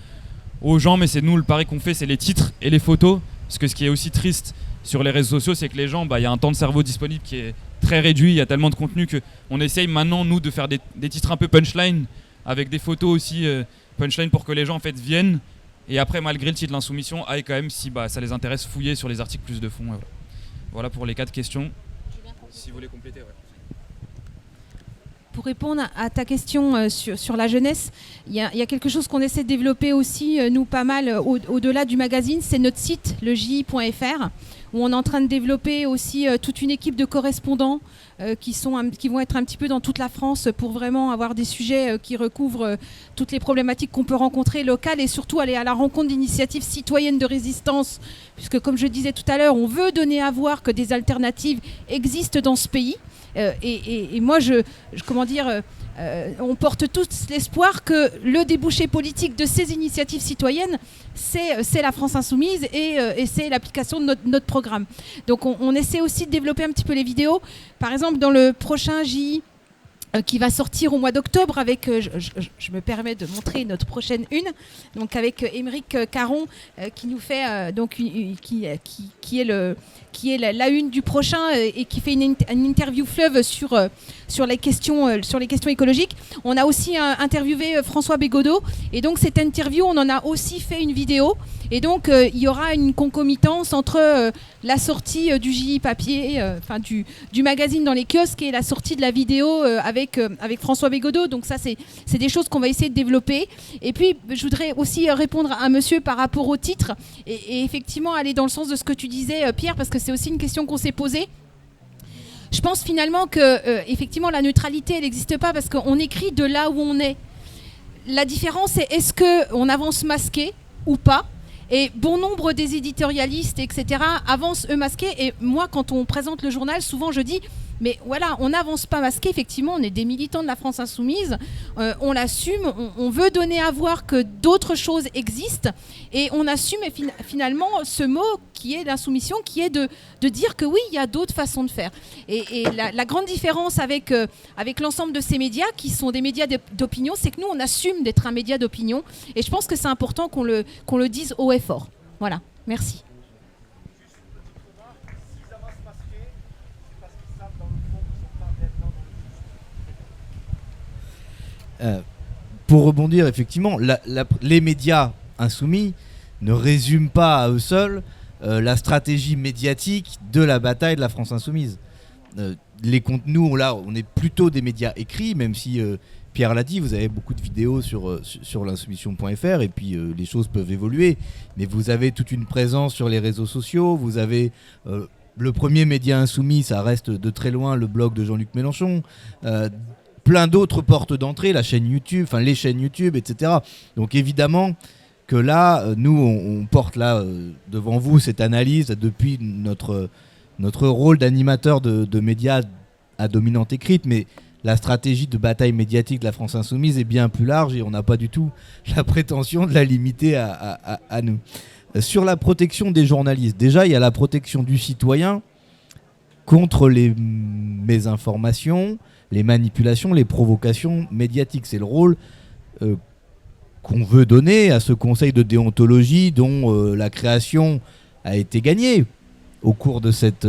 aux gens, mais c'est nous le pari qu'on fait, c'est les titres et les photos, parce que ce qui est aussi triste sur les réseaux sociaux, c'est que les gens, y a un temps de cerveau disponible qui est très réduit, il y a tellement de contenu qu'on essaye maintenant, nous, de faire des titres un peu punchline, avec des photos aussi punchline, pour que les gens en fait viennent, et après, malgré le titre l'insoumission, aillent quand même, si ça les intéresse, fouiller sur les articles plus de fond. Voilà pour les 4 questions. Si vous voulez compléter, ouais. Pour répondre à ta question sur la jeunesse, il y a quelque chose qu'on essaie de développer aussi, nous, pas mal, au-delà du magazine, c'est notre site, legi.fr, où on est en train de développer aussi toute une équipe de correspondants qui vont être un petit peu dans toute la France pour vraiment avoir des sujets qui recouvrent toutes les problématiques qu'on peut rencontrer locales, et surtout aller à la rencontre d'initiatives citoyennes de résistance, puisque comme je disais tout à l'heure, on veut donner à voir que des alternatives existent dans ce pays. Et moi, on porte tous l'espoir que le débouché politique de ces initiatives citoyennes, c'est la France insoumise, et c'est l'application de notre programme. Donc on essaie aussi de développer un petit peu les vidéos. Par exemple, dans le prochain JI qui va sortir au mois d'octobre, avec, je me permets de montrer notre prochaine une, donc avec Émeric Caron qui nous fait qui est la une du prochain, et qui fait une interview fleuve sur les questions écologiques. On a aussi interviewé François Bégodeau, et donc cette interview, on en a aussi fait une vidéo, et donc il y aura une concomitance entre la sortie du JI papier, du magazine dans les kiosques, et la sortie de la vidéo avec François Bégodeau. Donc ça, c'est des choses qu'on va essayer de développer. Et puis je voudrais aussi répondre à monsieur par rapport au titre, et effectivement aller dans le sens de ce que tu disais, Pierre, parce que c'est aussi une question qu'on s'est posée. Je pense finalement que effectivement la neutralité, elle n'existe pas, parce qu'on écrit de là où on est. La différence, c'est est-ce qu'on avance masqué ou pas. Et bon nombre des éditorialistes, etc., avancent eux masqués. Et moi, quand on présente le journal, souvent je dis, mais voilà, on n'avance pas masqué. Effectivement, on est des militants de la France insoumise. On l'assume. On veut donner à voir que d'autres choses existent. Et on assume finalement ce mot qui est l'insoumission, qui est de dire que oui, il y a d'autres façons de faire. Et la grande différence avec l'ensemble de ces médias, qui sont des médias d'opinion, c'est que nous, on assume d'être un média d'opinion. Et je pense que c'est important qu'on le dise haut et fort. Voilà, merci. Pour rebondir, effectivement, les médias insoumis ne résument pas à eux seuls la stratégie médiatique de la bataille de la France insoumise. Les contenus, là, on est plutôt des médias écrits, même si Pierre l'a dit, vous avez beaucoup de vidéos sur l'insoumission.fr, et puis les choses peuvent évoluer, mais vous avez toute une présence sur les réseaux sociaux, vous avez le premier média insoumis, ça reste de très loin le blog de Jean-Luc Mélenchon, plein d'autres portes d'entrée, la chaîne YouTube, enfin les chaînes YouTube, etc. Donc évidemment que là, nous, on porte là devant vous cette analyse depuis notre rôle d'animateur de médias à dominante écrite, mais la stratégie de bataille médiatique de la France Insoumise est bien plus large et on n'a pas du tout la prétention de la limiter à nous. Sur la protection des journalistes, déjà il y a la protection du citoyen contre les mésinformations, les manipulations, les provocations médiatiques. C'est le rôle qu'on veut donner à ce conseil de déontologie dont la création a été gagnée au cours de cette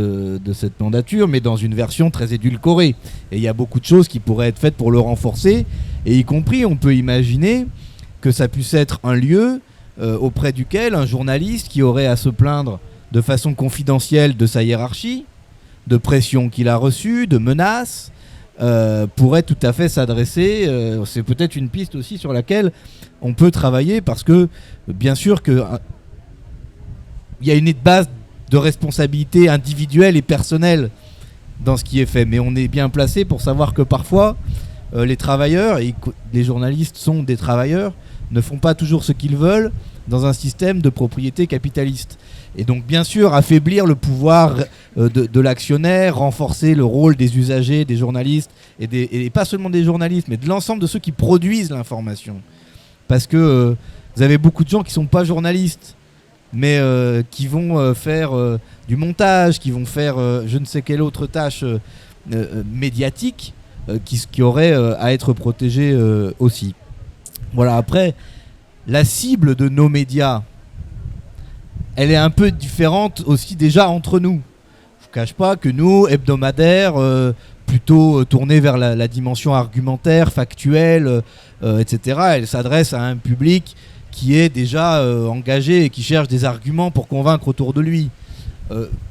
mandature, mais dans une version très édulcorée. Et il y a beaucoup de choses qui pourraient être faites pour le renforcer, et y compris, on peut imaginer que ça puisse être un lieu auprès duquel un journaliste qui aurait à se plaindre de façon confidentielle de sa hiérarchie, de pression qu'il a reçue, de menaces, pourrait tout à fait s'adresser. C'est peut-être une piste aussi sur laquelle on peut travailler, parce que bien sûr qu'il y a une base de responsabilité individuelle et personnelle dans ce qui est fait, mais on est bien placé pour savoir que parfois les travailleurs, et les journalistes sont des travailleurs, ne font pas toujours ce qu'ils veulent dans un système de propriété capitaliste. Et donc bien sûr affaiblir le pouvoir de l'actionnaire, renforcer le rôle des usagers, des journalistes, et pas seulement des journalistes, mais de l'ensemble de ceux qui produisent l'information. Parce que vous avez beaucoup de gens qui ne sont pas journalistes, mais qui vont faire du montage, qui vont faire je ne sais quelle autre tâche médiatique qui aurait à être protégée aussi. Voilà, après, la cible de nos médias, elle est un peu différente aussi déjà entre nous. Je ne cache pas que nous, hebdomadaires, plutôt tournés vers la dimension argumentaire, factuelle, etc., elle s'adresse à un public qui est déjà engagé et qui cherche des arguments pour convaincre autour de lui.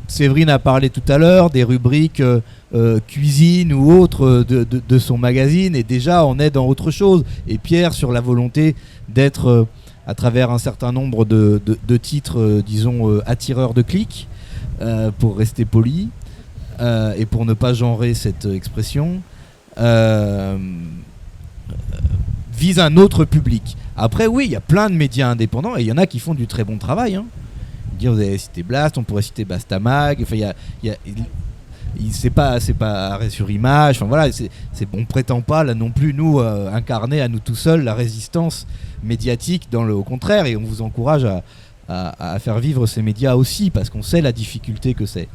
Séverine a parlé tout à l'heure des rubriques cuisine ou autres de son magazine, et déjà on est dans autre chose. Et Pierre sur la volonté d'être, à travers un certain nombre de titres, disons, attireurs de clics, pour rester poli, et pour ne pas genrer cette expression, vise un autre public. Après, oui, il y a plein de médias indépendants, et il y en a qui font du très bon travail. Vous avez cité Blast, on pourrait citer Bastamag. Enfin, c'est pas arrêt sur image. Enfin voilà, on prétend pas là non plus nous incarner à nous tout seuls la résistance médiatique. Au contraire, et on vous encourage à faire vivre ces médias aussi, parce qu'on sait la difficulté que c'est.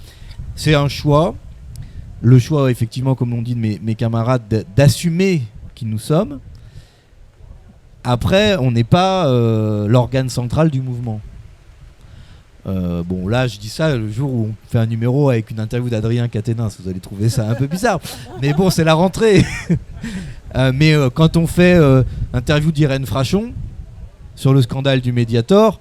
C'est un choix. Le choix, effectivement, comme l'ont dit mes camarades, d'assumer qui nous sommes. Après, on n'est pas l'organe central du mouvement. Bon, là, je dis ça le jour où on fait un numéro avec une interview d'Adrien Quatennens. Vous allez trouver ça un peu bizarre. Mais bon, c'est la rentrée. Mais quand on fait interview d'Irène Frachon sur le scandale du Mediator,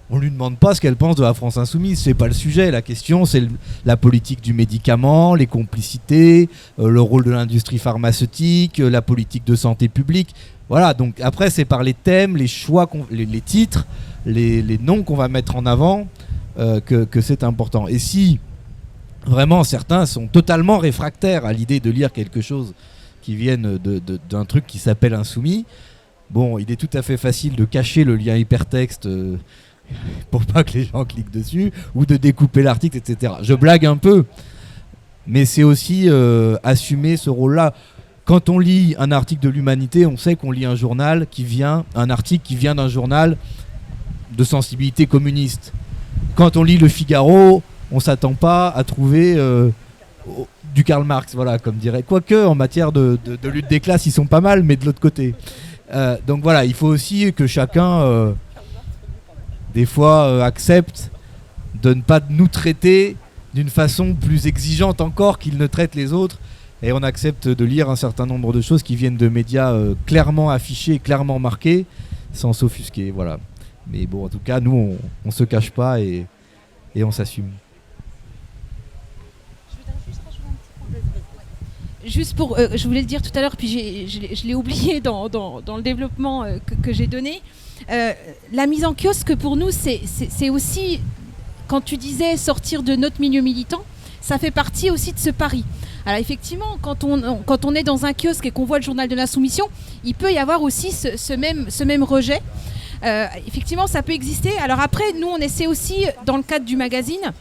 on lui demande pas ce qu'elle pense de la France Insoumise. C'est pas le sujet. La question, c'est la politique du médicament, les complicités, le rôle de l'industrie pharmaceutique, la politique de santé publique. Voilà, donc après, c'est par les thèmes, les choix, les titres, les noms qu'on va mettre en avant que c'est important. Et si vraiment certains sont totalement réfractaires à l'idée de lire quelque chose qui vienne d'un truc qui s'appelle Insoumis, bon, il est tout à fait facile de cacher le lien hypertexte pour pas que les gens cliquent dessus, ou de découper l'article, etc. Je blague un peu, mais c'est aussi assumer ce rôle-là. Quand on lit un article de l'Humanité, on sait qu'on lit un article qui vient d'un journal de sensibilité communiste. Quand on lit Le Figaro, on s'attend pas à trouver du Karl Marx, voilà, comme dirait. Quoique, en matière de lutte des classes, ils sont pas mal, mais de l'autre côté. Donc voilà, il faut aussi que chacun, des fois, accepte de ne pas nous traiter d'une façon plus exigeante encore qu'il ne traite les autres. Et on accepte de lire un certain nombre de choses qui viennent de médias clairement affichés, clairement marqués, sans s'offusquer, voilà. Mais bon, en tout cas, nous, on se cache pas et on s'assume. Juste pour, je voulais le dire tout à l'heure, puis je l'ai oublié dans le développement que j'ai donné. La mise en kiosque, pour nous, c'est aussi, quand tu disais sortir de notre milieu militant, ça fait partie aussi de ce pari. Alors effectivement, quand on est dans un kiosque et qu'on voit le journal de l'Insoumission, il peut y avoir aussi ce même rejet. Effectivement, ça peut exister. Alors après, nous, on essaie aussi, dans le cadre du magazine,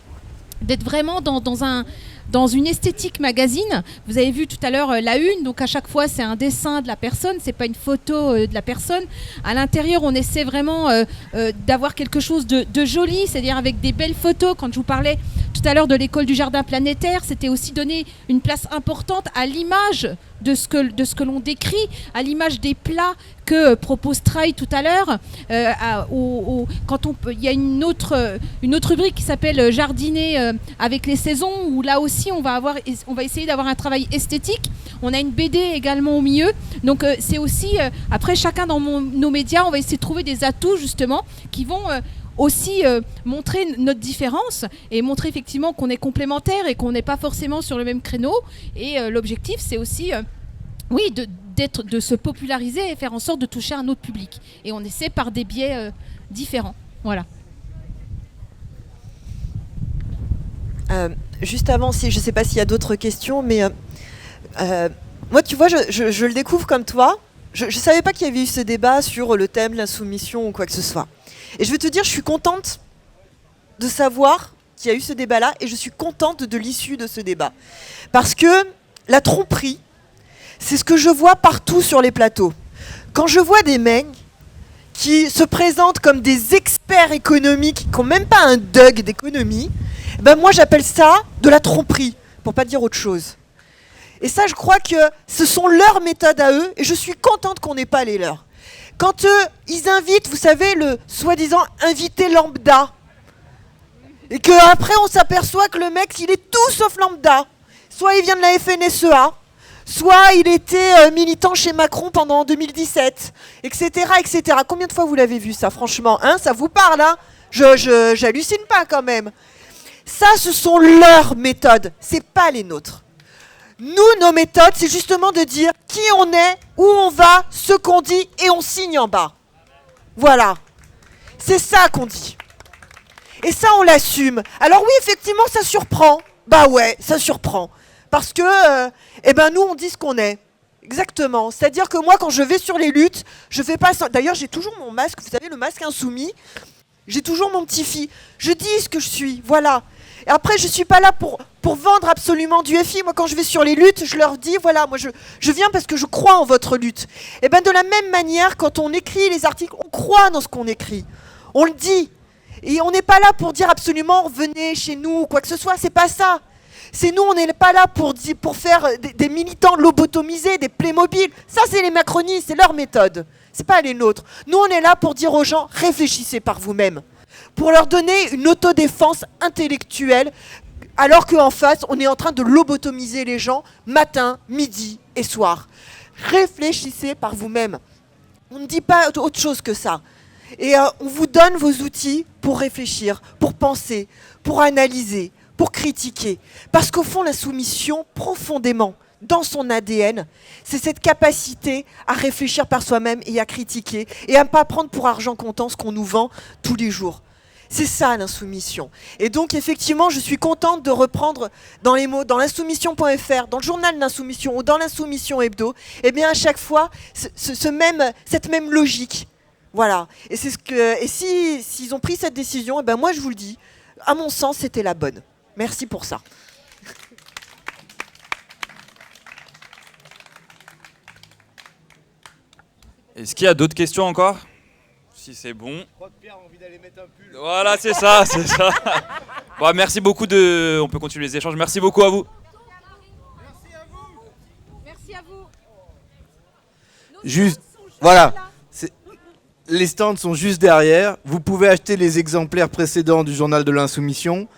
d'être vraiment dans une esthétique magazine. Vous avez vu tout à l'heure la une, donc à chaque fois c'est un dessin de la personne, c'est pas une photo de la personne. À l'intérieur, on essaie vraiment d'avoir quelque chose de joli, c'est-à-dire avec des belles photos. Quand je vous parlais tout à l'heure de l'école du jardin planétaire, c'était aussi donner une place importante à l'image de ce que l'on décrit, à l'image des plats que propose Trail tout à l'heure. Il y a une autre rubrique qui s'appelle Jardiner avec les saisons, où là aussi on va essayer d'avoir un travail esthétique. On a une BD également au milieu. Donc c'est aussi, après chacun dans nos médias, on va essayer de trouver des atouts justement qui vont aussi montrer notre différence et montrer effectivement qu'on est complémentaires et qu'on n'est pas forcément sur le même créneau. Et l'objectif, c'est aussi de se populariser et faire en sorte de toucher un autre public. Et on essaie par des biais différents. Voilà. Juste avant, je ne sais pas s'il y a d'autres questions, mais moi, tu vois, je le découvre comme toi. Je ne savais pas qu'il y avait eu ce débat sur le thème, l'insoumission ou quoi que ce soit. Et je veux te dire, je suis contente de savoir qu'il y a eu ce débat-là et je suis contente de l'issue de ce débat. Parce que la tromperie, c'est ce que je vois partout sur les plateaux. Quand je vois des mecs qui se présentent comme des experts économiques, qui n'ont même pas un DUG d'économie, ben moi j'appelle ça de la tromperie, pour pas dire autre chose. Et ça, je crois que ce sont leurs méthodes à eux et je suis contente qu'on n'ait pas les leurs. Quand ils invitent, vous savez, le soi-disant invité lambda, et qu'après on s'aperçoit que le mec, il est tout sauf lambda. Soit il vient de la FNSEA, soit il était militant chez Macron pendant 2017, etc., etc. Combien de fois vous l'avez vu ça, franchement, hein, ça vous parle, hein? J'hallucine pas quand même. Ça, ce sont leurs méthodes, c'est pas les nôtres. Nous, nos méthodes, c'est justement de dire qui on est, où on va, ce qu'on dit, et on signe en bas. Voilà. C'est ça qu'on dit. Et ça, on l'assume. Alors oui, effectivement, ça surprend. Bah ouais, ça surprend. Parce que, nous, on dit ce qu'on est. Exactement. C'est-à-dire que moi, quand je vais sur les luttes, je fais pas... D'ailleurs, j'ai toujours mon masque, vous savez, le masque insoumis. J'ai toujours mon petit fille. Je dis ce que je suis, voilà. Et après, je ne suis pas là pour vendre absolument du FI. Moi, quand je vais sur les luttes, je leur dis, voilà, moi, je viens parce que je crois en votre lutte. Et bien, de la même manière, quand on écrit les articles, on croit dans ce qu'on écrit. On le dit. Et on n'est pas là pour dire absolument, venez chez nous, ou quoi que ce soit. C'est pas ça. C'est nous, on n'est pas là pour faire des militants lobotomisés, des Playmobil. Ça, c'est les macronistes, c'est leur méthode. C'est pas les nôtres. Nous, on est là pour dire aux gens, réfléchissez par vous-même. Pour leur donner une autodéfense intellectuelle, alors qu'en face, on est en train de lobotomiser les gens matin, midi et soir. Réfléchissez par vous-même. On ne dit pas autre chose que ça. Et on vous donne vos outils pour réfléchir, pour penser, pour analyser, pour critiquer. Parce qu'au fond, la soumission, profondément, dans son ADN, c'est cette capacité à réfléchir par soi-même et à critiquer et à ne pas prendre pour argent comptant ce qu'on nous vend tous les jours. C'est ça l'insoumission. Et donc effectivement, je suis contente de reprendre dans les mots, dans l'insoumission.fr, dans le journal de l'insoumission ou dans l'insoumission hebdo, et bien à chaque fois, cette même logique. Voilà. Et c'est s'ils ont pris cette décision, et ben moi je vous le dis, à mon sens, c'était la bonne. Merci pour ça. Est-ce qu'il y a d'autres questions encore? Si c'est bon. Je crois que Pierre a envie d'aller mettre un pull. Voilà, c'est ça, c'est ça. Bon, merci beaucoup on peut continuer les échanges. Merci beaucoup à vous. Merci à vous. Merci à vous. Juste, voilà. Les stands sont juste derrière. Vous pouvez acheter les exemplaires précédents du journal de l'Insoumission.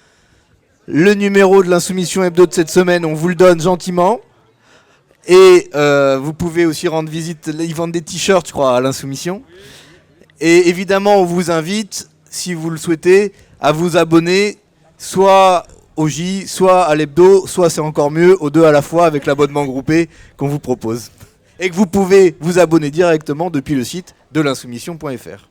Le numéro de l'Insoumission hebdo de cette semaine, on vous le donne gentiment. Et vous pouvez aussi rendre visite, ils vendent des t-shirts, je crois, à l'Insoumission. Et évidemment, on vous invite, si vous le souhaitez, à vous abonner soit au J, soit à l'hebdo, soit c'est encore mieux, aux deux à la fois avec l'abonnement groupé qu'on vous propose. Et que vous pouvez vous abonner directement depuis le site de l'insoumission.fr.